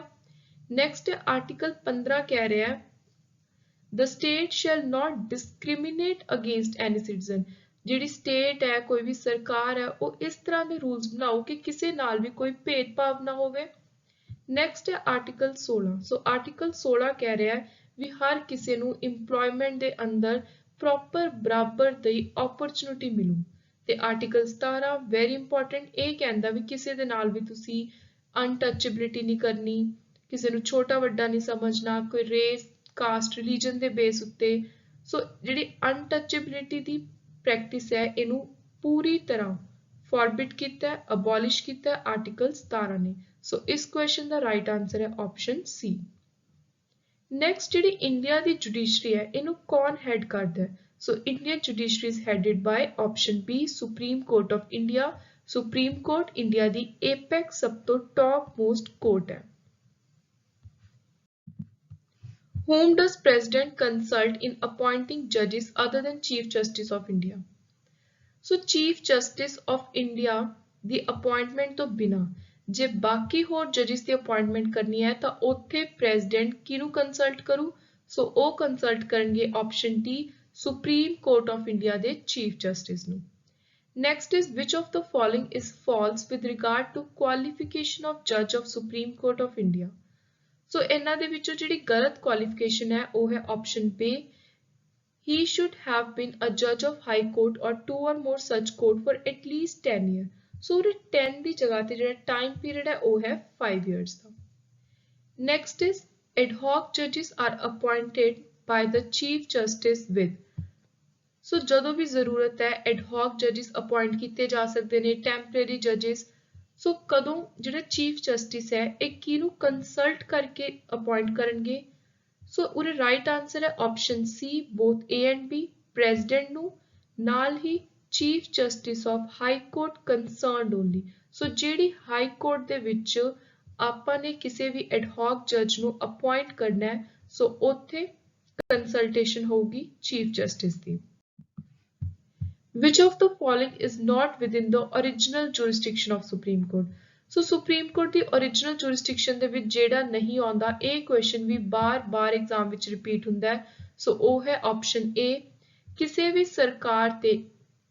Speaker 1: Next है आर्टिकल 15 कह रहा है the state shall not discriminate against any citizen। ਜਿਹੜੀ state ਹੈ ਕੋਈ ਵੀ ਸਰਕਾਰ ਹੈ ਉਹ ਇਸ ਤਰ੍ਹਾਂ ਦੇ rules ਬਣਾਓ ਕਿ ਕਿਸੇ ਨਾਲ ਵੀ ਕੋਈ ਭੇਦਭਾਵ ਨਾ ਹੋਵੇ। Next ਹੈ ਆਰਟੀਕਲ 16। ਸੋ ਆਰਟੀਕਲ 16 ਕਹਿ ਰਿਹਾ ਹੈ ਵੀ ਹਰ ਕਿਸੇ ਨੂੰ employment ਦੇ ਅੰਦਰ ਪ੍ਰੋਪਰ ਬਰਾਬਰ ਦੀ ਓਪਰਚੁਨਿਟੀ ਮਿਲੂ। ਤੇ ਆਰਟੀਕਲ 17 ਵੈਰੀ ਇੰਪੋਰਟੈਂਟ, ਇਹ ਕਹਿੰਦਾ ਵੀ ਕਿਸੇ ਦੇ ਨਾਲ ਵੀ ਤੁਸੀਂ ਅਨਟੱਚੇਬਿਲਿਟੀ ਨਹੀਂ ਕਰਨੀ, ਕਿਸੇ ਨੂੰ ਛੋਟਾ ਵੱਡਾ ਨਹੀਂ ਸਮਝਣਾ, ਕੋਈ ਰੇਸ ਕਾਸਟ ਰਿਲੀਜਨ ਦੇ ਬੇਸ ਉੱਤੇ। ਸੋ ਜਿਹੜੀ ਅਨਟੱਚੇਬਿਲਿਟੀ ਦੀ ਪ੍ਰੈਕਟਿਸ ਹੈ ਇਹਨੂੰ ਪੂਰੀ ਤਰ੍ਹਾਂ ਫੋਰਬਿਟ ਕੀਤਾ ਹੈ, ਅਬੋਲਿਸ਼ ਕੀਤਾ ਹੈ ਆਰਟੀਕਲ 17 ਨੇ। ਸੋ ਇਸ ਕੁਐਸਚਨ ਦਾ ਰਾਈਟ ਆਨਸਰ ਹੈ ਆਪਸ਼ਨ ਸੀ। ਨੈਕਸਟ ਜਿਹੜੀ ਇੰਡੀਆ ਦੀ ਜੁਡੀਸ਼ਰੀ ਹੈ ਇਹਨੂੰ ਕੌਣ ਹੈਡ ਕਰਦਾ ਹੈ? So Indian judiciary is headed by option B Supreme court of India. Supreme Court India ਦੀ ਏਪੈਕਸ ਸਭ ਤੋਂ ਟੌਪ ਮੋਸਟ ਕੋਰਟ ਹੈ। Whom does President consult in appointing judges other than Chief Justice of India? So Chief Justice of India the appointment ਤੋਂ ਬਿਨਾਂ ਜੇ ਬਾਕੀ ਹੋਰ ਜੱਜਿਸ ਦੀ appointment ਕਰਨੀ ਹੈ ਤਾਂ ਉੱਥੇ ਪ੍ਰੈਜ਼ੀਡੈਂਟ ਕਿਹਨੂੰ ਕੰਸਲਟ ਕਰੂ? ਸੋ ਉਹ ਕੰਸਲਟ ਕਰਨਗੇ option D Supreme court of India ਦੇ ਚੀਫ ਜਸਟਿਸ ਨੂੰ। Next is which of the following is false with regard to qualification of ਜੱਜ of supreme court of India. So ਇਹਨਾਂ ਦੇ ਵਿੱਚੋਂ ਜਿਹੜੀ ਗਲਤ ਕੁਆਲੀਫਿਕੇਸ਼ਨ ਹੈ ਉਹ ਹੈ option B he should have been a judge of high court or 2 or more such court for at least 10 years। So 10 ਦੀ ਜਗ੍ਹਾ ਤੇ ਜਿਹੜਾ time period ਹੈ ਉਹ ਹੈ 5 years the. Next is ad hoc judges are appointed by the chief justice with। So ਜਦੋਂ ਵੀ ਜ਼ਰੂਰਤ ਹੈ ad hoc judges appoint ਕੀਤੇ ਜਾ ਸਕਦੇ ਨੇ, temporary judges। So ਕਦੋਂ ਜਿਹੜਾ chief justice ਹੈ ਇਹ ਕਿਹਨੂੰ consult ਕਰਕੇ appoint ਕਰਨਗੇ? ਸੋ ਉਰੇ ਰਾਈਟ ਆਨਸਰ ਹੈ option C both A and B, president ਨੂੰ ਨਾਲ ਹੀ chief justice of high court concerned only. So ਜਿਹੜੀ ਹਾਈ ਕੋਰਟ ਦੇ ਵਿੱਚ ਆਪਾਂ ਨੇ ਕਿਸੇ ਵੀ ਐਡਹੌਕ ਜੱਜ ਨੂੰ ਅਪਾਇੰਟ ਕਰਨਾ ਹੈ ਸੋ ਉੱਥੇ ਕੰਸਲਟੇਸ਼ਨ ਹੋਊਗੀ chief justice the. Which of the following is not within the original jurisdiction of Supreme Court? So supreme court ਦੀ ਓਰੀਜਨਲ ਜੁਰਿਸਡਿਕਸ਼ਨ ਦੇ ਵਿੱਚ ਜਿਹੜਾ ਨਹੀਂ ਆਉਂਦਾ, ਇਹ ਕੁਐਸਚਨ ਵੀ ਬਾਰ-ਬਾਰ ਐਗਜ਼ਾਮ ਵਿੱਚ ਰਿਪੀਟ ਹੁੰਦਾ ਹੈ। ਸੋ ਉਹ ਹੈ ਆਪਸ਼ਨ ਏ ਕਿਸੇ ਵੀ ਸਰਕਾਰ ਤੇ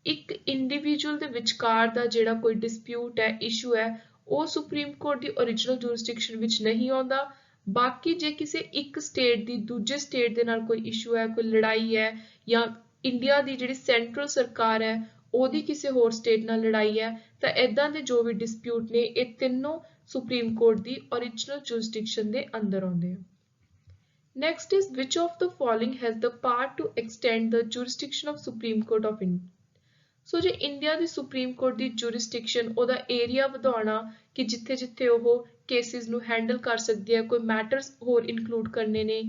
Speaker 1: ਇੱਕ ਇੰਡੀਵਿਜੂਅਲ ਦੇ ਵਿਚਕਾਰ ਦਾ ਜਿਹੜਾ ਕੋਈ ਡਿਸਪਿਊਟ ਹੈ, ਇਸ਼ੂ ਹੈ, ਉਹ ਸੁਪਰੀਮ ਕੋਰਟ ਦੀ ਓਰੀਜਨਲ ਜੁਰਿਸਡਿਕਸ਼ਨ ਵਿੱਚ ਨਹੀਂ ਆਉਂਦਾ। ਬਾਕੀ ਜੇ ਕਿਸੇ ਇੱਕ ਸਟੇਟ ਦੀ ਦੂਜੇ ਸਟੇਟ ਦੇ ਨਾਲ ਕੋਈ ਇਸ਼ੂ ਹੈ, ਕੋਈ ਲੜਾਈ ਹੈ, ਜਾਂ ਇੰਡੀਆ ਦੀ ਜਿਹੜੀ ਸੈਂਟਰਲ ਸਰਕਾਰ ਹੈ ਉਹਦੀ ਕਿਸੇ ਹੋਰ ਸਟੇਟ ਨਾਲ ਲੜਾਈ ਹੈ, ਤਾਂ ਇਦਾਂ ਦੇ ਜੋ ਵੀ ਡਿਸਪਿਊਟ ਨੇ ਇਹ ਤਿੰਨੋਂ ਸੁਪਰੀਮ ਕੋਰਟ ਦੀ ਓਰੀਜਨਲ ਜੁਰਿਸਡਿਕਸ਼ਨ ਦੇ ਅੰਦਰ ਆਉਂਦੇ ਆ। Next is which of the following has the power to extend the jurisdiction of supreme court of India. So ਜੇ ਇੰਡੀਆ ਦੀ ਸੁਪਰੀਮ ਕੋਰਟ ਦੀ ਜੁਰਿਸਡਿਕਸ਼ਨ ਉਹਦਾ ਏਰੀਆ ਵਧਾਉਣਾ ਕਿ ਜਿੱਥੇ ਜਿੱਥੇ ਉਹ ਕੇਸਿਸ ਨੂੰ ਹੈਂਡਲ ਕਰ ਸਕਦੀ ਹੈ, ਕੋਈ ਮੈਟਰਸ ਹੋਰ ਇਨਕਲੂਡ ਕਰਨੇ ਨੇ,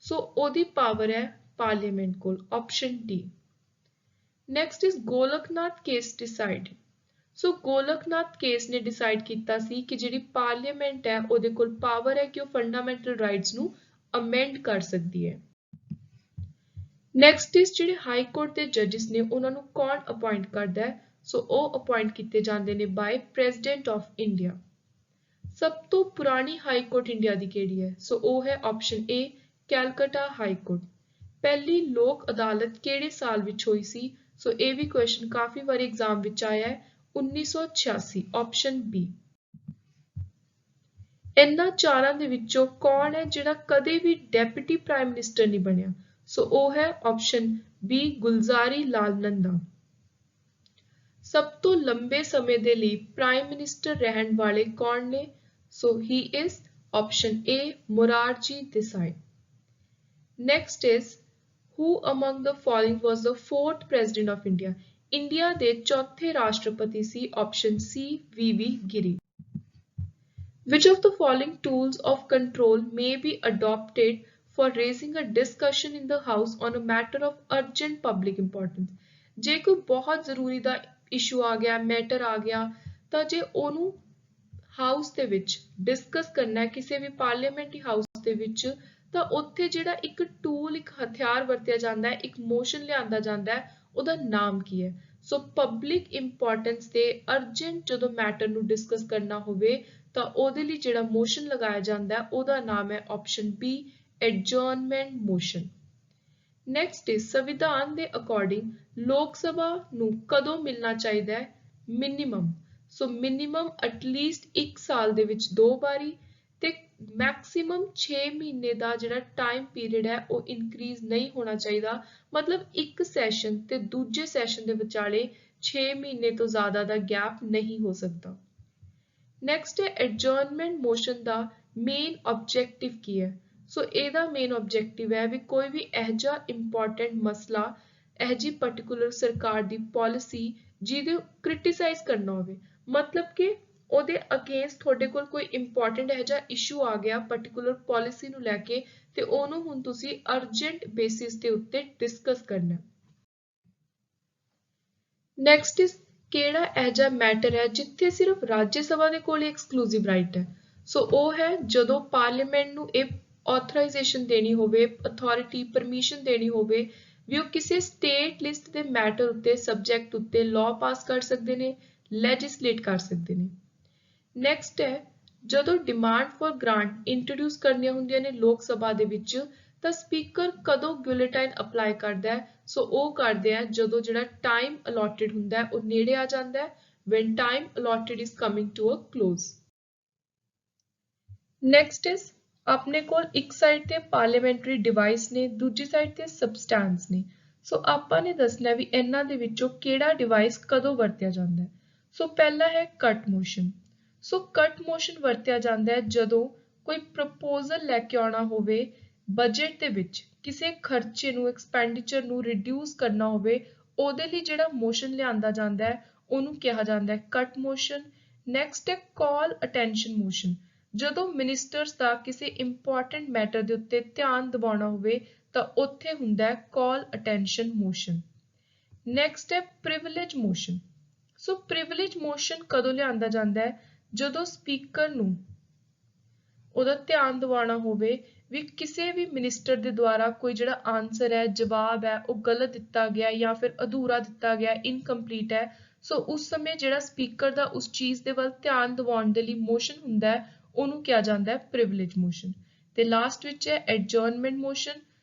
Speaker 1: ਸੋ ਉਹਦੀ ਪਾਵਰ ਹੈ ਪਾਰਲੀਮੈਂਟ ਕੋਲ, option D. Next is Golaknath case decided. So Golaknath case ਨੇ ਡਿਸਾਈਡ ਕੀਤਾ ਸੀ ਕਿ ਜਿਹੜੀ ਪਾਰਲੀਮੈਂਟ ਹੈ ਉਹਦੇ ਕੋਲ ਪਾਵਰ ਹੈ ਕਿ ਉਹ ਫੰਡਾਮੈਂਟਲ ਰਾਈਟਸ ਨੂੰ ਅਮੈਂਡ ਕਰ ਸਕਦੀ ਹੈ। ਨੈਕਸਟ ਇਜ਼ ਜਿਹੜੇ ਹਾਈ ਕੋਰਟ ਦੇ ਜੱਜਿਸ ਨੇ ਉਹਨਾਂ ਨੂੰ ਕੌਣ ਅਪਾਇੰਟ ਕਰਦਾ ਹੈ? ਸੋ ਉਹ ਅਪਾਇੰਟ ਕੀਤੇ ਜਾਂਦੇ ਨੇ ਬਾਈ ਪ੍ਰੈਜ਼ੀਡੈਂਟ ਆਫ ਇੰਡੀਆ। ਸਭ ਤੋਂ ਪੁਰਾਣੀ ਹਾਈ ਕੋਰਟ ਇੰਡੀਆ ਦੀ ਕਿਹੜੀ ਹੈ? ਸੋ ਉਹ ਹੈ ਆਪਸ਼ਨ ਏ ਕੈਲਕਟਾ ਹਾਈ ਕੋਰਟ। ਪਹਿਲੀ ਲੋਕ ਅਦਾਲਤ ਕਿਹੜੇ ਸਾਲ ਵਿੱਚ ਹੋਈ ਸੀ? ਸੋ ਇਹ ਵੀ ਕੁਐਸਚਨ ਕਾਫੀ ਵਾਰੀ ਐਗਜ਼ਾਮ ਵਿੱਚ ਆਇਆ ਹੈ, 1986, ਆਪਸ਼ਨ ਬੀ। ਇਹਨਾਂ ਚਾਰਾਂ ਦੇ ਵਿੱਚੋਂ ਕੌਣ ਹੈ ਜਿਹੜਾ ਕਦੇ ਵੀ ਡੈਪੂਟੀ ਪ੍ਰਾਈਮ ਮਿਨਿਸਟਰ ਨਹੀਂ ਬਣਿਆ? ਸੋ ਉਹ ਹੈ ਆਪਸ਼ਨ ਬੀ ਗੁਲਜ਼ਾਰੀ ਲਾਲ ਨੰਦਾ। ਸਭ ਤੋਂ ਲੰਬੇ ਸਮੇਂ ਦੇ ਲਈ ਪ੍ਰਾਈਮ ਮਿਨਿਸਟਰ ਰਹਿਣ ਵਾਲੇ ਕੌਣ ਨੇ? So he is option A Morarji Desai. Next is who among the following was the fourth president of India? India ਦੇ ਚੌਥੇ ਰਾਸ਼ਟਰਪਤੀ ਸੀ, option C VV Giri. Which of the following tools of control may be adopted for raising a discussion in the House on a matter of urgent public importance? ਜੇ ਕੋਈ ਬਹੁਤ ਜ਼ਰੂਰੀ ਦਾ issue ਆ ਗਿਆ, ਮੈਟਰ ਆ ਗਿਆ, ਤਾਂ ਜੇ ਉਹਨੂੰ ਹਾਊਸ ਦੇ ਵਿੱਚ ਡਿਸਕਸ ਕਰਨਾ ਹੈ, ਕਿਸੇ ਵੀ ਪਾਰਲੀਮੈਂਟਰੀ ਹਾਊਸ ਦੇ ਵਿੱਚ, ਤਾਂ ਉੱਥੇ ਜਿਹੜਾ ਇੱਕ ਟੂਲ, ਇੱਕ ਹਥਿਆਰ ਵਰਤਿਆ ਜਾਂਦਾ ਹੈ, ਇੱਕ ਮੋਸ਼ਨ ਲਿਆਂਦਾ ਜਾਂਦਾ ਹੈ, ਉਹਦਾ ਨਾਮ ਕੀ ਹੈ? ਸੋ ਪਬਲਿਕ ਇੰਪੋਰਟੈਂਸ ਦੇ ਅਰਜੈਂਟ ਜਦੋਂ ਮੈਟਰ ਨੂੰ ਡਿਸਕਸ ਕਰਨਾ ਹੋਵੇ ਤਾਂ ਉਹਦੇ ਲਈ ਜਿਹੜਾ ਮੋਸ਼ਨ ਲਗਾਇਆ ਜਾਂਦਾ ਹੈ ਉਹਦਾ ਨਾਮ ਹੈ option B adjournment motion. Next is ਸੰਵਿਧਾਨ ਦੇ ਅਕੋਰਡਿੰਗ ਲੋਕ ਸਭਾ ਨੂੰ ਕਦੋਂ ਮਿਲਣਾ ਚਾਹੀਦਾ ਹੈ? ਮਿਨੀਮਮ। ਸੋ ਮਿਨੀਮਮ ਐਟਲੀਸਟ 1 ਸਾਲ ਦੇ ਵਿੱਚ 2 ਵਾਰੀ, ਤੇ ਮੈਕਸਿਮਮ 6 ਮਹੀਨੇ ਦਾ ਜਿਹੜਾ ਟਾਈਮ ਪੀਰੀਅਡ ਹੈ ਉਹ ਇਨਕਰੀਜ਼ ਨਹੀਂ ਹੋਣਾ ਚਾਹੀਦਾ। ਮਤਲਬ ਇੱਕ ਸੈਸ਼ਨ ਤੇ ਦੂਜੇ ਸੈਸ਼ਨ ਦੇ ਵਿਚਾਲੇ 6 ਮਹੀਨੇ ਤੋਂ ਜ਼ਿਆਦਾ ਦਾ ਗੈਪ ਨਹੀਂ ਹੋ ਸਕਦਾ। ਨੈਕਸਟ ਹੈ ਐਡਜਰਨਮੈਂਟ ਮੋਸ਼ਨ ਦਾ ਮੇਨ ਆਬਜੈਕਟਿਵ ਕੀ ਹੈ? ਸੋ ਇਹਦਾ ਮੇਨ ਆਬਜੈਕਟਿਵ ਹੈ ਵੀ ਕੋਈ ਵੀ ਇਹੋ ਜਿਹਾ ਇੰਪੋਰਟੈਂਟ ਮਸਲਾ, ਇਹੋ ਜਿਹੀ ਪਾਰਟਿਕੂਲਰ ਸਰਕਾਰ ਦੀ ਪਾਲਿਸੀ ਜਿਹਦੇ ਕ੍ਰਿਟੀਸਾਈਜ਼ ਕਰਨਾ ਹੋਵੇ, ਮਤਲਬ ਕਿ ਉਹਦੇ ਅਗੇਂਸਟ ਤੁਹਾਡੇ ਕੋਲ ਕੋਈ ਇੰਪੋਰਟੈਂਟ ਇਹੋ ਜਿਹਾ ਇਸ਼ੂ ਆ ਗਿਆ ਪਾਰਟਿਕੂਲਰ ਪਾਲਿਸੀ ਨੂੰ ਲੈ ਕੇ, ਤੇ ਉਹਨੂੰ ਹੁਣ ਤੁਸੀਂ ਅਰਜੈਂਟ ਬੇਸਿਸ ਦੇ ਉੱਤੇ ਡਿਸਕਸ ਕਰਨਾ। ਨੈਕਸਟ ਇਜ਼ ਕਿਹੜਾ ਇਹੋ ਜਿਹਾ ਮੈਟਰ ਹੈ ਜਿੱਥੇ ਸਿਰਫ ਰਾਜ ਸਭਾ ਦੇ ਕੋਲ ਐਕਸਕਲੂਸਿਵ ਰਾਈਟ ਹੈ? ਸੋ ਉਹ ਹੈ ਜਦੋਂ ਪਾਰਲੀਮੈਂਟ ਨੂੰ ਇਹ ਆਥੋਰਾਈਜੇਸ਼ਨ ਦੇਣੀ ਹੋਵੇ, ਅਥਾਰਟੀ, ਪਰਮਿਸ਼ਨ ਦੇਣੀ ਹੋਵੇ ਵੀ ਉਹ ਕਿਸੇ ਸਟੇਟ ਲਿਸਟ ਦੇ ਮੈਟਰ ਉੱਤੇ, ਸਬਜੈਕਟ ਉੱਤੇ ਲਾਅ ਪਾਸ ਕਰ ਸਕਦੇ ਨੇ, ਲੈਜਿਸਲੇਟ ਕਰ ਸਕਦੇ ਨੇ। ਨੈਕਸਟ ਹੈ ਜਦੋਂ ਡਿਮਾਂਡ ਫॉर ਗ੍ਰਾਂਟ ਇੰਟਰੋਡਿਊਸ ਕਰਨੀਆਂ ਹੁੰਦੀਆਂ ਨੇ ਲੋਕ ਸਭਾ ਦੇ ਵਿੱਚ, ਤਾਂ ਸਪੀਕਰ ਕਦੋਂ ਗਿਲੋਟਾਈਨ ਅਪਲਾਈ ਕਰਦਾ ਹੈ? ਸੋ ਉਹ ਕਰਦੇ ਆ ਜਦੋਂ ਜਿਹੜਾ ਟਾਈਮ ਅਲੋਟਡ ਹੁੰਦਾ ਹੈ ਉਹ ਨੇੜੇ ਆ ਜਾਂਦਾ ਹੈ, when time allotted is coming to a close। Next is ਆਪਣੇ ਕੋਲ ਇੱਕ ਸਾਈਡ ਤੇ ਪਾਰਲੀਮੈਂਟਰੀ ਡਿਵਾਈਸ ਨੇ, ਦੂਜੀ ਸਾਈਡ ਤੇ ਸਬਸਟੈਂਸ ਨੇ। ਸੋ ਆਪਾਂ ਨੇ ਦੱਸਣਾ ਵੀ ਇਹਨਾਂ ਦੇ ਵਿੱਚੋਂ ਕਿਹੜਾ ਡਿਵਾਈਸ ਕਦੋਂ ਵਰਤਿਆ ਜਾਂਦਾ ਹੈ। ਸੋ ਪਹਿਲਾ ਹੈ ਕੱਟ ਮੋਸ਼ਨ। ਸੋ ਕੱਟ ਮੋਸ਼ਨ ਵਰਤਿਆ ਜਾਂਦਾ ਹੈ ਜਦੋਂ ਕੋਈ ਪ੍ਰਪੋਜ਼ਲ ਲੈ ਕੇ ਆਉਣਾ ਹੋਵੇ, ਬਜਟ ਦੇ ਵਿੱਚ ਕਿਸੇ ਖਰਚੇ ਨੂੰ, ਐਕਸਪੈਂਡੀਚਰ ਨੂੰ ਰਿਡਿਊਸ ਕਰਨਾ ਹੋਵੇ, ਉਹਦੇ ਲਈ ਜਿਹੜਾ ਮੋਸ਼ਨ ਲਿਆਂਦਾ ਜਾਂਦਾ ਹੈ ਉਹਨੂੰ ਕਿਹਾ ਜਾਂਦਾ ਹੈ ਕੱਟ ਮੋਸ਼ਨ। ਨੈਕਸਟ ਹੈ ਕਾਲ ਅਟੈਂਸ਼ਨ ਮੋਸ਼ਨ। ਜਦੋਂ ਮਿਨਿਸਟਰਸ ਦਾ ਕਿਸੇ ਇੰਪੋਰਟੈਂਟ ਮੈਟਰ ਦੇ ਉੱਤੇ ਧਿਆਨ ਦਿਵਾਉਣਾ ਹੋਵੇ ਤਾਂ ਉੱਥੇ ਹੁੰਦਾ ਹੈ ਕਾਲ ਅਟੈਂਸ਼ਨ ਮੋਸ਼ਨ। ਨੈਕਸਟ ਹੈ ਪ੍ਰਿਵਿਲੇਜ ਮੋਸ਼ਨ। ਸੋ ਪ੍ਰਿਵਿਲੇਜ ਮੋਸ਼ਨ ਕਦੋਂ ਲਿਆਂਦਾ ਜਾਂਦਾ ਹੈ? ਜਦੋਂ ਸਪੀਕਰ ਨੂੰ ਉਹਦਾ ਧਿਆਨ ਦਿਵਾਉਣਾ ਹੋਵੇ ਵੀ ਕਿਸੇ ਵੀ ਮਿਨਿਸਟਰ ਦੇ ਦੁਆਰਾ ਕੋਈ ਜਿਹੜਾ ਆਨਸਰ ਹੈ, ਜਵਾਬ ਹੈ, ਉਹ ਗਲਤ ਦਿੱਤਾ ਗਿਆ ਜਾਂ ਫਿਰ ਅਧੂਰਾ ਦਿੱਤਾ ਗਿਆ, ਇਨਕੰਪਲੀਟ ਹੈ। ਸੋ ਉਸ ਸਮੇਂ ਜਿਹੜਾ ਸਪੀਕਰ ਦਾ ਉਸ ਚੀਜ਼ ਦੇ ਵੱਲ ਧਿਆਨ ਦਿਵਾਉਣ ਦੇ ਲਈ ਮੋਸ਼ਨ ਹੁੰਦਾ ਹੈ ਉਹਨੂੰ ਕਿਹਾ ਜਾਂਦਾ ਹੈ ਪ੍ਰਿਵਿਲੇਜ ਮੋਸ਼ਨ। ਤੇ ਲਾਸਟ ਵਿੱਚ ਹੈ ਐਡਜਰਨਮੈਂਟ ਮੋਸ਼ਨ।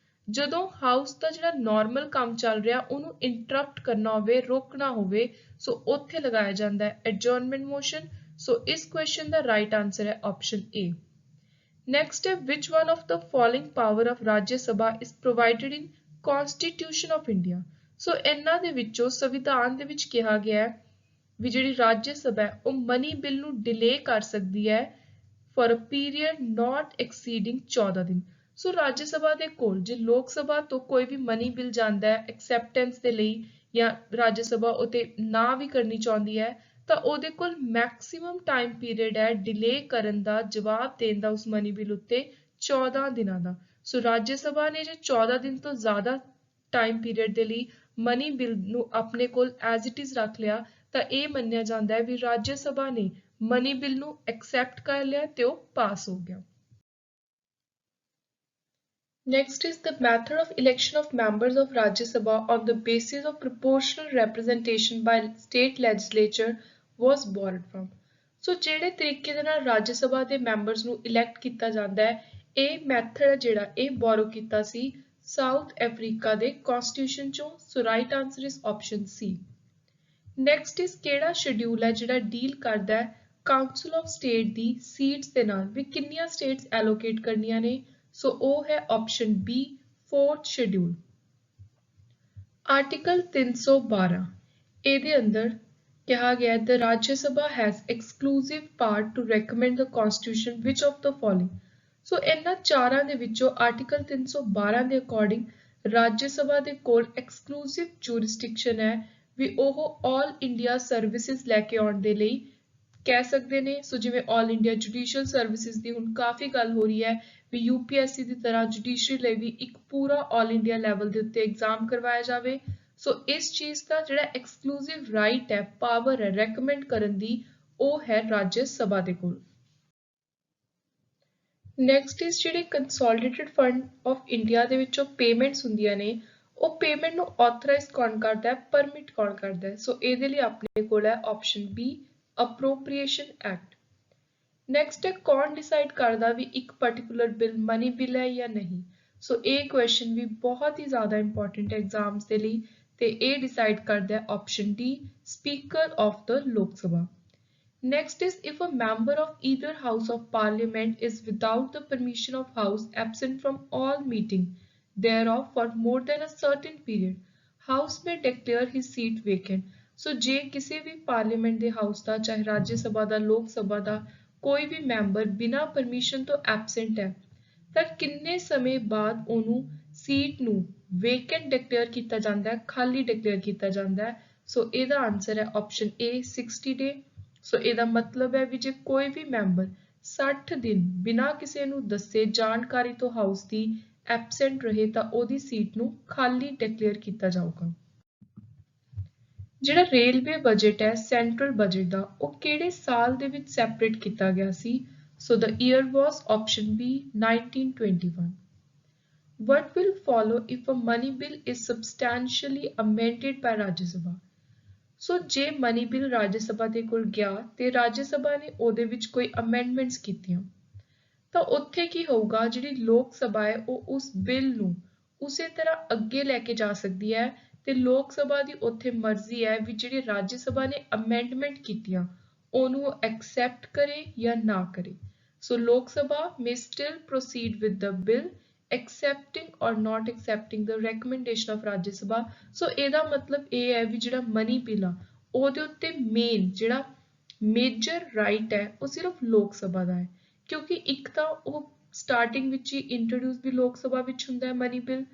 Speaker 1: ਜਦੋਂ ਹਾਊਸ ਦਾ ਜਿਹੜਾ ਨਾਰਮਲ ਕੰਮ ਚੱਲ ਰਿਹਾ ਉਹਨੂੰ ਇੰਟਰਪਟ ਕਰਨਾ ਹੋਵੇ, ਰੋਕਣਾ ਹੋਵੇ, ਸੋ ਉੱਥੇ ਲਗਾਇਆ ਜਾਂਦਾ ਹੈ ਐਡਜਰਨਮੈਂਟ ਮੋਸ਼ਨ। ਸੋ ਇਸ ਕੁਐਸਚਨ ਦਾ ਰਾਈਟ ਆਂਸਰ ਹੈ ਆਪਸ਼ਨ ਏ। Next ਹੈ which one of the following power of Rajya Sabha is provided in Constitution of India? ਸੋ ਇਹਨਾਂ ਦੇ ਵਿੱਚੋਂ ਸੰਵਿਧਾਨ ਦੇ ਵਿੱਚ ਕਿਹਾ ਗਿਆ ਹੈ ਵੀ ਜਿਹੜੀ ਰਾਜ ਸਭਾ ਹੈ ਉਹ ਮਨੀ ਬਿੱਲ ਨੂੰ ਡਿਲੇ ਕਰ ਸਕਦੀ ਹੈ for a period not exceeding 14 ਦਿਨ। ਸੋ ਰਾਜ ਸਭਾ ਦੇ ਕੋਲ ਜੇ ਲੋਕ ਸਭਾ ਤੋਂ ਕੋਈ ਵੀ ਮਨੀ ਬਿੱਲ ਜਾਂਦਾ ਹੈ ਐਕਸੈਪਟੈਂਸ ਦੇ ਲਈ, ਜਾਂ ਰਾਜ ਸਭਾ ਉਤੇ ਨਾ ਵੀ ਕਰਨੀ ਚਾਹੁੰਦੀ ਹੈ, ਤਾਂ ਉਹਦੇ ਕੋਲ ਮੈਕਸਿਮਮ ਟਾਈਮ ਪੀਰੀਅਡ ਹੈ ਡਿਲੇ ਕਰਨ ਦਾ, ਜਵਾਬ ਦੇਣ ਦਾ ਉਸ ਮਨੀ ਬਿੱਲ ਉੱਤੇ 14 ਦਿਨਾਂ ਦਾ। ਸੋ ਰਾਜ ਸਭਾ ਨੇ ਜੇ 14 ਦਿਨ ਤੋਂ ਜ਼ਿਆਦਾ ਟਾਈਮ ਪੀਰੀਅਡ ਦੇ ਲਈ ਮਨੀ ਬਿੱਲ ਨੂੰ ਆਪਣੇ ਕੋਲ ਐਜ਼ ਇਟ ਇਜ਼ ਰੱਖ ਲਿਆ ਤਾਂ ਇਹ ਮੰਨਿਆ ਜਾਂਦਾ ਹੈ ਵੀ ਰਾਜ ਸਭਾ ਨੇ ਮਨੀ ਬਿੱਲ ਨੂੰ ਐਕਸੈਪਟ ਕਰ ਲਿਆ ਤੇ ਉਹ ਪਾਸ ਹੋ ਗਿਆ। Next is the method of election of members of Rajya Sabha on the basis of proportional representation by state legislature was borrowed from. So ਜਿਹੜੇ ਤਰੀਕੇ ਦੇ ਨਾਲ ਰਾਜ ਸਭਾ ਦੇ ਮੈਂਬਰਸ ਨੂੰ ਇਲੈਕਟ ਕੀਤਾ ਜਾਂਦਾ ਹੈ ਇਹ ਮੈਥਡ ਜਿਹੜਾ ਇਹ ਬੋਰੋ ਕੀਤਾ ਸੀ ਸਾਊਥ ਅਫਰੀਕਾ ਦੇ ਕਨਸਟੀਟਿਊਸ਼ਨ ਚੋਂ। ਸੋ right answer is option C. Next is ਕਿਹੜਾ ਸ਼ਡਿਊਲ ਹੈ ਜਿਹੜਾ ਡੀਲ ਕਰਦਾ ਹੈ council of state the seats ਦੇ ਨਾਲ ਵੀ ਕਿੰਨੀਆਂ ਸਟੇਟਸ ਐਲੋਕੇਟ ਕਰਨੀਆਂ ਨੇ। ਸੋ ਉਹ ਹੈ option B 4th schedule. Article 312 ਇਹਦੇ ਅੰਦਰ ਕਿਹਾ ਗਿਆ the Raj Sabha has exclusive power to recommend the constitution which of the following। ਸੋ ਇਹਨਾਂ ਚਾਰਾਂ ਦੇ ਵਿੱਚੋਂ ਆਰਟੀਕਲ 312 ਦੇ ਅਕੋਰਡਿੰਗ ਰਾਜ ਸਭਾ ਦੇ ਕੋਲ ਐਕਸਕਲੂਸਿਵ ਜੂਰਿਸਡਿਕਸ਼ਨ ਹੈ ਵੀ ਉਹ ਆਲ ਇੰਡੀਆ ਸਰਵਿਸਿਜ਼ ਲੈ ਕੇ ਆਉਣ ਦੇ ਲਈ ਕਹਿ ਸਕਦੇ ਨੇ। ਸੋ ਜਿਵੇਂ ਆਲ ਇੰਡੀਆ ਜੁਡੀਸ਼ੀਅਲ ਸਰਵਿਸਿਜ਼ ਦੀ ਹੁਣ ਕਾਫੀ ਗੱਲ ਹੋ ਰਹੀ ਹੈ ਵੀ ਯੂਪੀਐਸਸੀ ਦੀ ਤਰ੍ਹਾਂ ਜੁਡੀਸ਼ਰੀ ਲਈ ਵੀ ਇੱਕ ਪੂਰਾ ਆਲ ਇੰਡੀਆ ਲੈਵਲ ਦੇ ਉੱਤੇ ਐਗਜ਼ਾਮ ਕਰਵਾਇਆ ਜਾਵੇ। ਸੋ ਇਸ ਚੀਜ਼ ਦਾ ਜਿਹੜਾ ਐਕਸਕਲੂਸਿਵ ਰਾਈਟ ਹੈ ਪਾਵਰ ਹੈ ਰეკਮੈਂਡ ਕਰਨ ਦੀ ਉਹ ਹੈ ਰਾਜ ਸਭਾ ਦੇ ਕੋਲ। ਨੈਕਸਟ ਇਜ਼ ਜਿਹੜੇ ਕੰਸੋਲੀਡੇਟਡ ਫੰਡ ਆਫ ਇੰਡੀਆ ਦੇ ਵਿੱਚੋਂ ਪੇਮੈਂਟਸ ਹੁੰਦੀਆਂ ਨੇ ਉਹ ਪੇਮੈਂਟ ਨੂੰ ਆਥੋਰਾਈਜ਼ ਕੌਣ ਕਰਦਾ ਹੈ ਪਰਮਿਟ ਕੌਣ ਕਰਦਾ ਹੈ। ਸੋ ਇਹਦੇ ਲਈ ਆਪਣੇ ਕੋਲ ਹੈ ਆਪਸ਼ਨ ਬੀ ਅਪਰੋਪਰੀਏਸ਼ਨ ਐਕਟ। ਨੈਕਸਟ ਹੈ ਕੌਣ ਡਿਸਾਈਡ ਕਰਦਾ ਵੀ ਇੱਕ ਪਾਰਟਿਕੂਲਰ ਬਿੱਲ ਮਨੀ ਬਿੱਲ ਹੈ ਜਾਂ ਨਹੀਂ। ਸੋ ਇਹ ਕੁਐਸਚਨ ਵੀ ਬਹੁਤ ਹੀ ਜ਼ਿਆਦਾ ਇੰਪੋਰਟੈਂਟ ਹੈ ਐਗਜ਼ਾਮਸ ਦੇ ਲਈ ਤੇ ਇਹ ਡਿਸਾਈਡ ਕਰਦਾ ਹੈ ਆਪਸ਼ਨ ਡੀ ਸਪੀਕਰ ਆਫ ਦ ਲੋਕ ਸਭਾ। Next is if a member of either house of parliament is without the permission of house absent from all meeting thereof for more than a certain period, house may declare his seat vacant। So ਜੇ ਕਿਸੇ ਵੀ parliament ਦੇ house ਦਾ ਚਾਹੇ ਰਾਜ ਸਭਾ ਦਾ ਲੋਕ ਸਭਾ ਦਾ ਕੋਈ ਵੀ member ਬਿਨਾਂ permission ਤੋਂ absent ਹੈ ਤਾਂ ਕਿੰਨੇ ਸਮੇਂ ਬਾਅਦ ਉਹਨੂੰ ਸੀਟ ਨੂੰ ਵੇਕੈਂਟ ਡਿਕਲੇਅਰ ਕੀਤਾ ਜਾਂਦਾ ਹੈ ਖਾਲੀ ਡਿਕਲੇਅਰ ਕੀਤਾ ਜਾਂਦਾ ਹੈ। ਸੋ ਇਹਦਾ ਆਨਸਰ ਹੈ ਆਪਸ਼ਨ ਏ 60 ਡੇ। ਸੋ ਇਹਦਾ ਮਤਲਬ ਹੈ ਵੀ ਜੇ ਕੋਈ ਵੀ ਮੈਂਬਰ 60 ਦਿਨ ਬਿਨਾਂ ਕਿਸੇ ਨੂੰ ਦੱਸੇ ਜਾਣਕਾਰੀ ਤੋਂ ਹਾਊਸ ਦੀ ਐਬਸੈਂਟ ਰਹੇ ਤਾਂ ਉਹਦੀ ਸੀਟ ਨੂੰ ਖਾਲੀ ਡਿਕਲੇਅਰ ਕੀਤਾ ਜਾਊਗਾ। ਜਿਹੜਾ ਰੇਲਵੇ ਬਜਟ ਹੈ ਸੈਂਟਰਲ ਬਜਟ ਦਾ ਉਹ ਕਿਹੜੇ ਸਾਲ ਦੇ ਵਿੱਚ ਸੈਪਰੇਟ ਕੀਤਾ ਗਿਆ ਸੀ। ਸੋ the year was option B 1921। What will follow if a money bill is substantially amended by Rajya Sabha। ਸੋ ਜੇ ਮਨੀ ਬਿੱਲ ਰਾਜ ਸਭਾ ਦੇ ਕੋਲ ਗਿਆ ਤੇ ਰਾਜ ਸਭਾ ਨੇ ਉਹਦੇ ਵਿੱਚ ਕੋਈ ਅਮੈਂਡਮੈਂਟਸ ਕੀਤੀਆਂ ਤਾਂ ਉੱਥੇ ਕੀ ਹੋਊਗਾ ਜਿਹੜੀ ਲੋਕ ਸਭਾ ਹੈ ਉਹ ਉਸ ਬਿੱਲ ਨੂੰ ਉਸੇ ਤਰ੍ਹਾਂ ਅੱਗੇ ਲੈ ਕੇ ਜਾ ਸਕਦੀ ਹੈ ਤੇ ਲੋਕ ਸਭਾ ਦੀ ਉੱਥੇ ਮਰਜ਼ੀ ਹੈ ਵੀ ਜਿਹੜੀ ਰਾਜ ਸਭਾ ਨੇ ਅਮੈਂਡਮੈਂਟ ਕੀਤੀਆਂ ਉਹਨੂੰ ਐਕਸੈਪਟ ਕਰੇ ਜਾਂ ਨਾ ਕਰੇ। ਸੋ ਲੋਕ ਸਭਾ may still proceed with the bill accepting or not accepting the recommendation of ਰਾਜ ਸਭਾ। ਸੋ ਇਹਦਾ ਮਤਲਬ ਇਹ ਹੈ ਵੀ ਜਿਹੜਾ ਮਨੀ ਬਿੱਲ ਆ ਉਹਦੇ ਉੱਤੇ ਮੇਨ ਜਿਹੜਾ ਮੇਜਰ ਰਾਈਟ ਹੈ ਉਹ ਸਿਰਫ ਲੋਕ ਸਭਾ ਦਾ ਹੈ ਕਿਉਂਕਿ ਇੱਕ ਤਾਂ ਉਹ ਸਟਾਰਟਿੰਗ ਵਿੱਚ ਹੀ ਇੰਟਰੋਡਿਊਸ ਵੀ ਲੋਕ ਸਭਾ ਵਿੱਚ ਹੁੰਦਾ ਹੈ ਮਨੀ ਬਿੱਲ।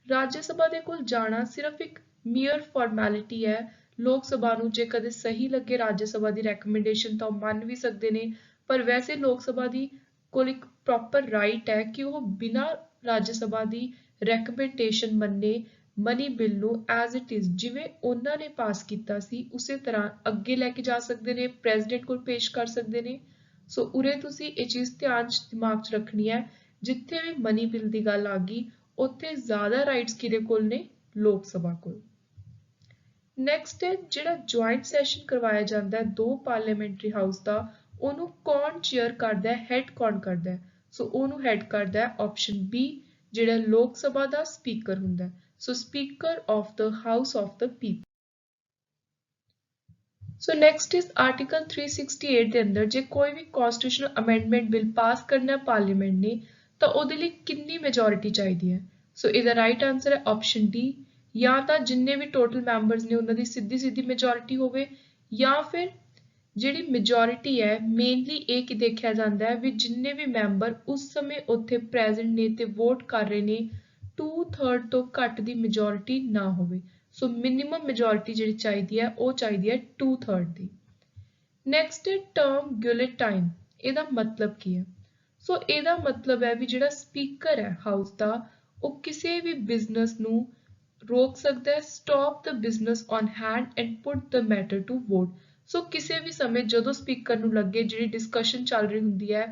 Speaker 1: ਰਾਜ ਸਭਾ ਦੇ ਕੋਲ ਜਾਣਾ ਸਿਰਫ ਇੱਕ ਮੀਅਰ ਫਾਰਮੈਲਿਟੀ ਹੈ। ਲੋਕ ਸਭਾ ਨੂੰ ਜੇ ਕਦੇ ਸਹੀ ਲੱਗੇ ਰਾਜ ਸਭਾ ਦੀ ਰეკਮੈਂਡੇਸ਼ਨ ਤਾਂ ਉਹ ਮੰਨ ਵੀ ਸਕਦੇ ਨੇ ਪਰ ਵੈਸੇ ਲੋਕ ਸਭਾ ਦੀ ਕੋਲ ਇੱਕ ਪ੍ਰੋਪਰ ਰਾਈਟ ਹੈ ਕਿ ਉਹ ਬਿਨਾਂ ਰਾਜ ਸਭਾ ਦੀ ਰეკਮੈਂਡੇਸ਼ਨ ਮੰਨੇ ਮਨੀ ਬਿੱਲ ਨੂੰ ਐਜ਼ ਇਟ ਇਜ਼ ਜਿਵੇਂ ਉਹਨਾਂ ਨੇ ਪਾਸ ਕੀਤਾ ਸੀ ਉਸੇ ਤਰ੍ਹਾਂ ਅੱਗੇ ਲੈ ਕੇ ਜਾ ਸਕਦੇ ਨੇ ਪ੍ਰੈਜ਼ੀਡੈਂਟ ਕੋਲ ਪੇਸ਼ ਕਰ ਸਕਦੇ ਨੇ। ਸੋ ਉਰੇ ਤੁਸੀਂ ਇਹ ਚੀਜ਼ ਧਿਆਨ ਦਿਮਾਗ 'ਚ ਰੱਖਣੀ ਹੈ ਜਿੱਥੇ ਵੀ ਮਨੀ ਬਿੱਲ ਦੀ ਗੱਲ ਆ ਗਈ ਉੱਥੇ ਜ਼ਿਆਦਾ ਰਾਈਟਸ ਕਿਹਦੇ ਕੋਲ ਨੇ ਲੋਕ ਸਭਾ ਕੋਲ। ਨੈਕਸਟ ਹੈ ਜਿਹੜਾ ਜੁਆਇੰਟ ਸੈਸ਼ਨ ਕਰਵਾਇਆ ਜਾਂਦਾ ਹੈ ਦੋ ਪਾਰਲੀਮੈਂਟਰੀ ਹਾਊਸ ਦਾ ਉਹਨੂੰ ਕੌਣ ਚੇਅਰ ਕਰਦਾ ਹੈ ਹੈਡ ਕੌਣ ਕਰਦਾ ਹੈ। ਸੋ ਉਹਨੂੰ ਹੈਡ ਕਰਦਾ ਹੈ ਆਪਸ਼ਨ ਬੀ ਜਿਹੜਾ ਲੋਕ ਸਭਾ ਦਾ ਸਪੀਕਰ ਹੁੰਦਾ ਹੈ। So speaker of the house of the people. So next is article 368 ਦੇ ਅੰਦਰ ਜੇ ਕੋਈ ਵੀ ਕਨਸਟੀਟਿਊਸ਼ਨਲ ਅਮੈਂਡਮੈਂਟ ਬਿੱਲ ਪਾਸ ਕਰਨਾ ਪਾਰਲੀਮੈਂਟ ਨੇ ਤਾਂ ਉਹਦੇ ਲਈ ਕਿੰਨੀ ਮੈਜੋਰਿਟੀ ਚਾਹੀਦੀ ਹੈ। ਸੋ ਇਹਦਾ ਰਾਈਟ ਆਨਸਰ ਹੈ ਆਪਸ਼ਨ ਡੀ ਜਾਂ ਤਾਂ ਜਿੰਨੇ ਵੀ ਟੋਟਲ ਮੈਂਬਰਸ ਨੇ ਉਹਨਾਂ ਦੀ ਸਿੱਧੀ ਮੈਜੋਰਿਟੀ ਹੋਵੇ ਜਾਂ ਫਿਰ ਜਿਹੜੀ ਮੈਜੋਰਿਟੀ ਹੈ ਮੇਨਲੀ ਇਹ ਕਿ ਦੇਖਿਆ ਜਾਂਦਾ ਹੈ ਵੀ ਜਿੰਨੇ ਵੀ ਮੈਂਬਰ ਉਸ ਸਮੇਂ ਉੱਥੇ ਪ੍ਰੈਜ਼ੈਂਟ ਨੇ ਤੇ ਵੋਟ ਕਰ ਰਹੇ ਨੇ 2/3 ਤੋਂ ਘੱਟ ਦੀ ਮੈਜੋਰਿਟੀ ਨਾ ਹੋਵੇ। ਸੋ ਮਿਨੀਮਮ ਮੈਜੋਰਿਟੀ ਜਿਹੜੀ ਚਾਹੀਦੀ ਹੈ ਉਹ ਚਾਹੀਦੀ ਹੈ 2/3 ਦੀ। ਨੈਕਸਟ ਹੈ ਟਰਮ ਗਿਲਟਾਈਨ ਇਹਦਾ ਮਤਲਬ ਕੀ ਹੈ। ਸੋ ਇਹਦਾ ਮਤਲਬ ਹੈ ਵੀ ਜਿਹੜਾ ਸਪੀਕਰ ਹੈ ਹਾਊਸ ਦਾ ਉਹ ਕਿਸੇ ਵੀ ਬਿਜ਼ਨਸ ਨੂੰ ਰੋਕ ਸਕਦਾ ਹੈ, stop the business on hand and put the matter to vote. So ਕਿਸੇ ਵੀ ਸਮੇਂ ਜਦੋਂ ਸਪੀਕਰ ਨੂੰ ਲੱਗੇ ਜਿਹੜੀ ਡਿਸਕਸ਼ਨ ਚੱਲ ਰਹੀ ਹੁੰਦੀ ਹੈ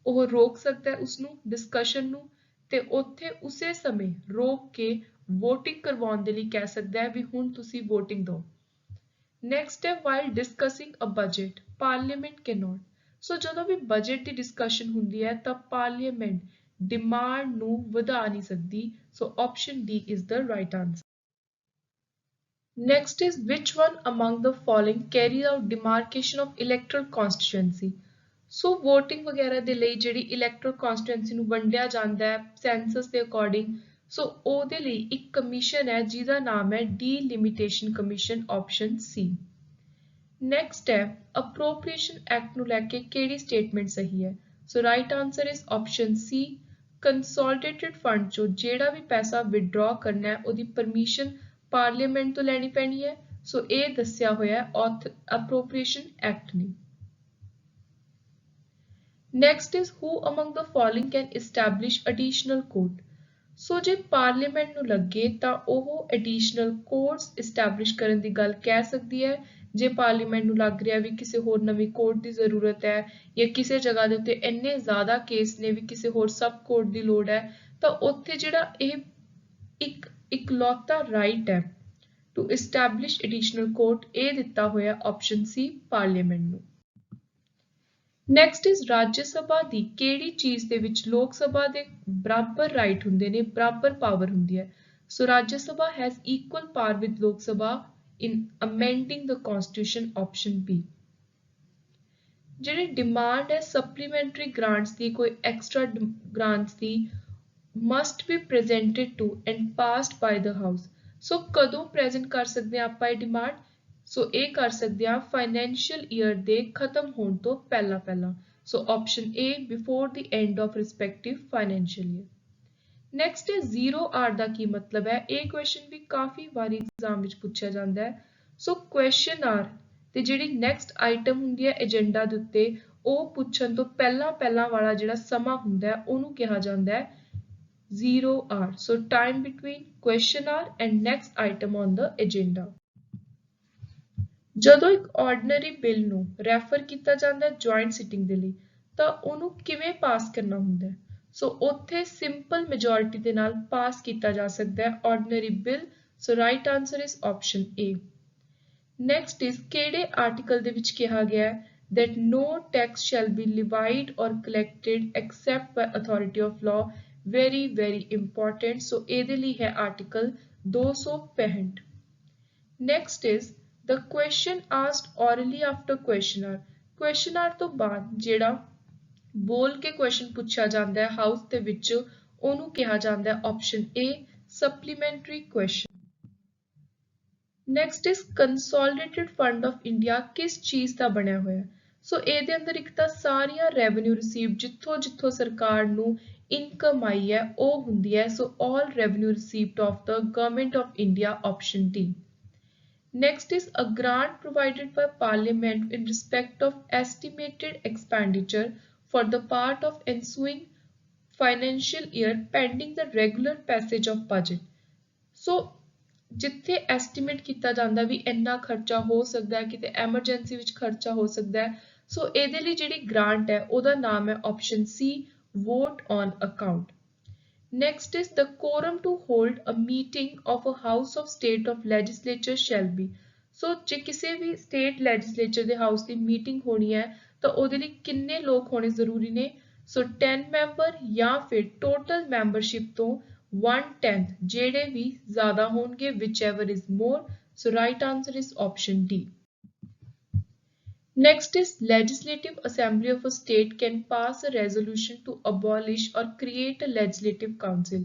Speaker 1: ਉਹ ਰੋਕ ਸਕਦਾ ਹੈ ਉਸਨੂੰ ਡਿਸਕਸ਼ਨ ਨੂੰ, ਤੇ ਉੱਥੇ ਉਸੇ ਸਮੇਂ ਰੋਕ ਕੇ VOTING ਕਰਵਾਉਣ ਦੇ ਲਈ ਕਹਿ ਸਕਦਾ ਹੈ ਵੀ ਹੁਣ ਤੁਸੀਂ VOTING ਦਿਓ। ਨੈਕਸਟ ਹੈ while discussing a budget parliament cannot। ਸੋ ਜਦੋਂ ਵੀ ਬਜਟ ਦੀ ਡਿਸਕਸ਼ਨ ਹੁੰਦੀ ਹੈ ਤਾਂ ਪਾਰਲੀਮੈਂਟ ਡਿਮਾਂਡ ਨੂੰ ਵਧਾ ਨਹੀਂ ਸਕਦੀ। ਸੋ option D is the right answer. Next is which one among the following carries out demarcation of electoral constituency। So VOTING ਵਗੈਰਾ ਦੇ ਲਈ ਜਿਹੜੀ ਇਲੈਕਟਰਲ ਕਨਸਟੀਟੂਐਂਸੀ ਨੂੰ ਵੰਡਿਆ ਜਾਂਦਾ ਹੈ ਸੈਂਸਸ ਦੇ ਅਕੋਰਡਿੰਗ, ਸੋ ਉਹਦੇ ਲਈ ਇੱਕ ਕਮਿਸ਼ਨ ਹੈ ਜਿਹਦਾ ਨਾਮ ਹੈ delimitation commission, option C. Next ਹੈ ਅਪਰੋਪਰੀਏਸ਼ਨ ਐਕਟ ਨੂੰ ਲੈ ਕੇ ਕਿਹੜੀ ਸਟੇਟਮੈਂਟ ਸਹੀ ਹੈ। ਸੋ right answer is option C. Consolidated fund ਚੋਂ ਜਿਹੜਾ ਵੀ ਪੈਸਾ ਵਿਡਰਾ ਕਰਨਾ ਹੈ ਉਹਦੀ ਪਰਮਿਸ਼ਨ ਪਾਰਲੀਮੈਂਟ ਤੋਂ ਲੈਣੀ ਪੈਣੀ ਹੈ। ਸੋ ਇਹ ਦੱਸਿਆ ਹੋਇਆ ਹੈ ਅਪਰੋਪਰੀਏਸ਼ਨ ਐਕਟ ਨੇ। Next is who among the following can establish additional court। ਸੋ ਜੇ ਪਾਰਲੀਮੈਂਟ ਨੂੰ ਲੱਗੇ ਤਾਂ ਉਹ ਐਡੀਸ਼ਨਲ ਕੋਰਟਸ ਇਸਟੈਬਲਿਸ਼ ਕਰਨ ਦੀ ਗੱਲ ਕਹਿ ਸਕਦੀ ਹੈ। ਜੇ ਪਾਰਲੀਮੈਂਟ ਨੂੰ ਲੱਗ ਰਿਹਾ ਵੀ ਕਿਸੇ ਹੋਰ ਨਵੀਂ ਕੋਰਟ ਦੀ ਜ਼ਰੂਰਤ ਹੈ ਜਾਂ ਕਿਸੇ ਜਗ੍ਹਾ ਦੇ ਉੱਤੇ ਇੰਨੇ ਜ਼ਿਆਦਾ ਕੇਸ ਨੇ ਵੀ ਕਿਸੇ ਹੋਰ ਸਬ ਕੋਰਟ ਦੀ ਲੋੜ ਹੈ, ਤਾਂ ਉੱਥੇ ਜਿਹੜਾ ਇਹ ਇੱਕ ਇਕਲੌਤਾ ਰਾਈਟ ਹੈ ਟੂ ਇਸਟੈਬਲਿਸ਼ ਐਡੀਸ਼ਨਲ ਕੋਰਟ, ਇਹ ਦਿੱਤਾ ਹੋਇਆ ਆਪਸ਼ਨ ਸੀ ਪਾਰਲੀਮੈਂਟ ਨੂੰ। ਨੈਕਸਟ ਇਜ਼ ਰਾਜ ਸਭਾ ਦੀ ਕਿਹੜੀ ਚੀਜ਼ ਦੇ ਵਿੱਚ ਲੋਕ ਸਭਾ ਦੇ ਬਰਾਬਰ ਰਾਈਟ ਹੁੰਦੇ ਨੇ, ਬਰਾਬਰ ਪਾਵਰ ਹੁੰਦੀ ਹੈ। So Rajya Sabha has equal power with Lok Sabha in amending the constitution, option B. ਜਿਹੜੀ ਡਿਮਾਂਡ ਹੈ ਸਪਲੀਮੈਂਟਰੀ ਗ੍ਰਾਂਟਸ ਦੀ, ਕੋਈ ਐਕਸਟਰਾ ਗ੍ਰਾਂਟਸ ਦੀ, must be presented to and passed by the house. So ਕਦੋਂ ਪ੍ਰੈਜ਼ੈਂਟ ਕਰ ਸਕਦੇ ਹਾਂ ਆਪਾਂ ਇਹ ਡਿਮਾਂਡ, ਸੋ ਇਹ ਕਰ ਸਕਦੇ ਹਾਂ ਫਾਈਨੈਂਸ਼ੀਅਲ ਈਅਰ ਦੇ ਖਤਮ ਹੋਣ ਤੋਂ ਪਹਿਲਾਂ ਪਹਿਲਾਂ। ਸੋ option A before the end of respective financial year. Next ਹੈ 0R ਦਾ ਕੀ ਮਤਲਬ ਹੈ। ਇਹ ਕੁਐਸਚਨ ਵੀ ਕਾਫੀ ਵਾਰੀ ਐਗਜ਼ਾਮ ਵਿੱਚ ਪੁੱਛਿਆ ਜਾਂਦਾ ਹੈ। ਸੋ ਕੁਐਸਚਨ ਆਰ ਤੇ ਜਿਹੜੀ ਨੈਕਸਟ ਆਈਟਮ ਹੁੰਦੀ ਹੈ ਏਜੰਡਾ ਦੇ ਉੱਤੇ ਉਹ ਪੁੱਛਣ ਤੋਂ ਪਹਿਲਾਂ ਵਾਲਾ ਜਿਹੜਾ ਸਮਾਂ ਹੁੰਦਾ ਹੈ ਉਹਨੂੰ ਕਿਹਾ ਜਾਂਦਾ ਹੈ 0R। So time between question hour and next item on the agenda. ਜਦੋਂ ਇੱਕ ਆਰਡੀਨਰੀ ਬਿੱਲ ਨੂੰ ਰੈਫਰ ਕੀਤਾ ਜਾਂਦਾ ਹੈ ਜੁਆਇੰਟ ਸਿਟਿੰਗ ਦੇ ਲਈ ਤਾਂ ਉਹਨੂੰ ਕਿਵੇਂ ਪਾਸ ਕਰਨਾ ਹੁੰਦਾ ਹੈ। ਸੋ ਉੱਥੇ ਸਿੰਪਲ ਮੈਜੋਰਿਟੀ ਦੇ ਨਾਲ ਪਾਸ ਕੀਤਾ ਜਾ ਸਕਦਾ ਹੈ ordinary bill. So right answer is option A. Next is ਕਿਹੜੇ ਆਰਟੀਕਲ ਦੇ ਵਿੱਚ ਕਿਹਾ ਗਿਆ ਹੈ that no tax shall be levied or collected except by authority of law। very important। ਸੋ ਇਹਦੇ ਲਈ ਹੈ article 265। Next is the question asked orally after question hour। question hour ਤੋਂ ਬਾਅਦ ਜਿਹੜਾ ਬੋਲ ਕੇ ਕੁਐਸਚਨ ਪੁੱਛਿਆ ਜਾਂਦਾ ਹੈ ਹਾਊਸ ਦੇ ਵਿੱਚ ਉਹਨੂੰ ਕਿਹਾ ਜਾਂਦਾ ਹੈ option A supplementary question. Next is consolidated fund of India ਕਿਸ ਚੀਜ਼ ਦਾ ਬਣਿਆ ਹੋਇਆ। ਸੋ ਇਹਦੇ ਅੰਦਰ ਇੱਕ ਤਾਂ ਸਾਰੀਆਂ ਰੈਵਨਿਊ ਰਿਸੀਵ ਜਿੱਥੋਂ ਸਰਕਾਰ ਨੂੰ ਇਨਕਮ ਆਈ ਹੈ ਉਹ ਹੁੰਦੀ ਹੈ। So all revenue received of the government of India, option D. Next is a grant provided by Parliament in respect of estimated expenditure for the part of ensuing financial year pending the regular passage of budget। So ਜਿੱਥੇ estimate ਕੀਤਾ ਜਾਂਦਾ ਵੀ ਇੰਨਾ ਖਰਚਾ ਹੋ ਸਕਦਾ ਹੈ, ਕਿਤੇ emergency ਵਿੱਚ ਖਰਚਾ ਹੋ ਸਕਦਾ ਹੈ, ਸੋ ਇਹਦੇ ਲਈ ਜਿਹੜੀ ਗ੍ਰਾਂਟ ਹੈ ਉਹਦਾ ਨਾਮ ਹੈ option C vote on account। Next is the quorum to hold a meeting of a House of State of Legislature shall be। ਸੋ ਜੇ ਕਿਸੇ ਵੀ ਸਟੇਟ ਲੈਜਿਸਲੇਚਰ ਦੇ ਹਾਊਸ ਦੀ ਮੀਟਿੰਗ ਹੋਣੀ ਹੈ ਤਾਂ ਉਹਦੇ ਲਈ ਕਿੰਨੇ ਲੋਕ ਹੋਣੇ ਜ਼ਰੂਰੀ ਨੇ। ਸੋ 10 ਮੈਂਬਰ ਜਾਂ ਫਿਰ ਟੋਟਲ ਮੈਂਬਰਸ਼ਿਪ ਤੋਂ 1/10 ਜਿਹੜੇ ਵੀ ਜ਼ਿਆਦਾ ਹੋਣਗੇ whichever is more। So right answer is option D. Next is legislative assembly of a state can pass a resolution to abolish or create a legislative council।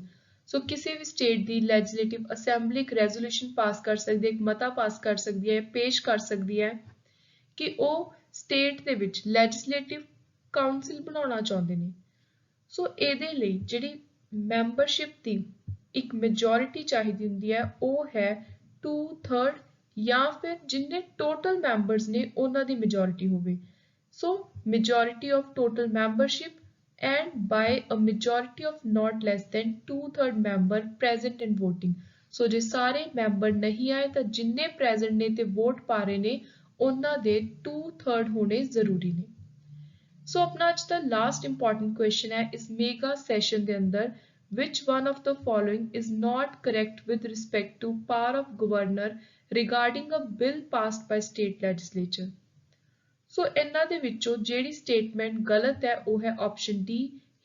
Speaker 1: ਸੋ ਕਿਸੇ ਵੀ ਸਟੇਟ ਦੀ legislative assembly ਇੱਕ resolution ਪਾਸ ਕਰ ਸਕਦੀ ਹੈ, ਇੱਕ ਮਤਾ ਪਾਸ ਕਰ ਸਕਦੀ ਹੈ, ਪੇਸ਼ ਕਰ ਸਕਦੀ ਹੈ ਕਿ ਉਹ ਸਟੇਟ ਦੇ ਵਿੱਚ ਲੈਜਿਸਲੇਟਿਵ ਕਾਉਂਸਲ ਬਣਾਉਣਾ ਚਾਹੁੰਦੇ ਨੇ। ਸੋ ਇਹਦੇ ਲਈ ਜਿਹੜੀ ਮੈਂਬਰਸ਼ਿਪ ਦੀ ਇੱਕ ਮੈਜੋਰਿਟੀ ਚਾਹੀਦੀ ਹੁੰਦੀ ਹੈ ਉਹ ਹੈ 2/3 ਜਾਂ ਫਿਰ ਜਿੰਨੇ ਟੋਟਲ ਮੈਂਬਰਸ ਨੇ ਉਹਨਾਂ ਦੀ ਮੈਜੋਰਿਟੀ ਹੋਵੇ। So majority of total membership and by a majority of not less than 2/3 member present and voting। ਸੋ ਜੇ ਸਾਰੇ ਮੈਂਬਰ ਨਹੀਂ ਆਏ ਤਾਂ ਜਿੰਨੇ ਪ੍ਰੈਜ਼ੈਂਟ ਨੇ ਤੇ ਵੋਟ ਪਾ ਰਹੇ ਨੇ ਉਹਨਾਂ ਦੇ 2/3 ਹੋਣੇ ਜ਼ਰੂਰੀ ਨੇ। ਸੋ ਆਪਣਾ ਅੱਜ ਦਾ ਲਾਸਟ ਇੰਪੋਰਟੈਂਟ ਕੁਐਸਚਨ ਹੈ ਇਸ ਮੇਗਾ ਸੈਸ਼ਨ ਦੇ ਅੰਦਰ which one of the following is not correct with respect to power of governor regarding a bill passed by state legislature। ਸੋ ਇਹਨਾਂ ਦੇ ਵਿੱਚੋਂ ਜਿਹੜੀ ਸਟੇਟਮੈਂਟ ਗਲਤ ਹੈ ਉਹ ਹੈ option D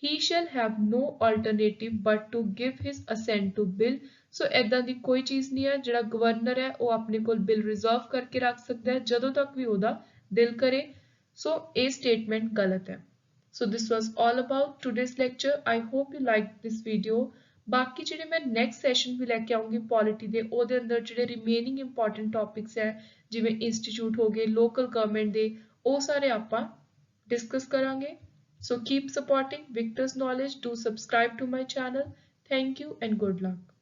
Speaker 1: he shall have no alternative but to give his assent to bill। ਸੋ ਇਦਾਂ ਦੀ ਕੋਈ ਚੀਜ਼ ਨਹੀਂ ਹੈ, ਜਿਹੜਾ ਗਵਰਨਰ ਹੈ ਉਹ ਆਪਣੇ ਕੋਲ ਬਿੱਲ ਰਿਜ਼ਰਵ ਕਰਕੇ ਰੱਖ ਸਕਦਾ ਹੈ ਜਦੋਂ ਤੱਕ ਵੀ ਉਹਦਾ ਦਿਲ ਕਰੇ। ਸੋ ਇਹ ਸਟੇਟਮੈਂਟ ਗਲਤ ਹੈ। So this was all about today's lecture। I hope you liked this video। ਬਾਕੀ ਜਿਹੜੇ ਮੈਂ ਨੈਕਸਟ ਸੈਸ਼ਨ ਵੀ ਲੈ ਕੇ ਆਉਂਗੀ ਪੋਲਿਟੀ ਦੇ ਉਹਦੇ ਅੰਦਰ ਜਿਹੜੇ ਰਿਮੇਨਿੰਗ ਇੰਪੋਰਟੈਂਟ ਟੌਪਿਕਸ ਹੈ ਜਿਵੇਂ ਇੰਸਟੀਚਿਊਟ ਹੋ ਗਏ ਲੋਕਲ ਗਵਰਨਮੈਂਟ ਦੇ ਉਹ ਸਾਰੇ ਆਪਾਂ ਡਿਸਕਸ ਕਰਾਂਗੇ। So keep supporting Victor's Knowledge। Do subscribe to my channel। Thank you and good luck।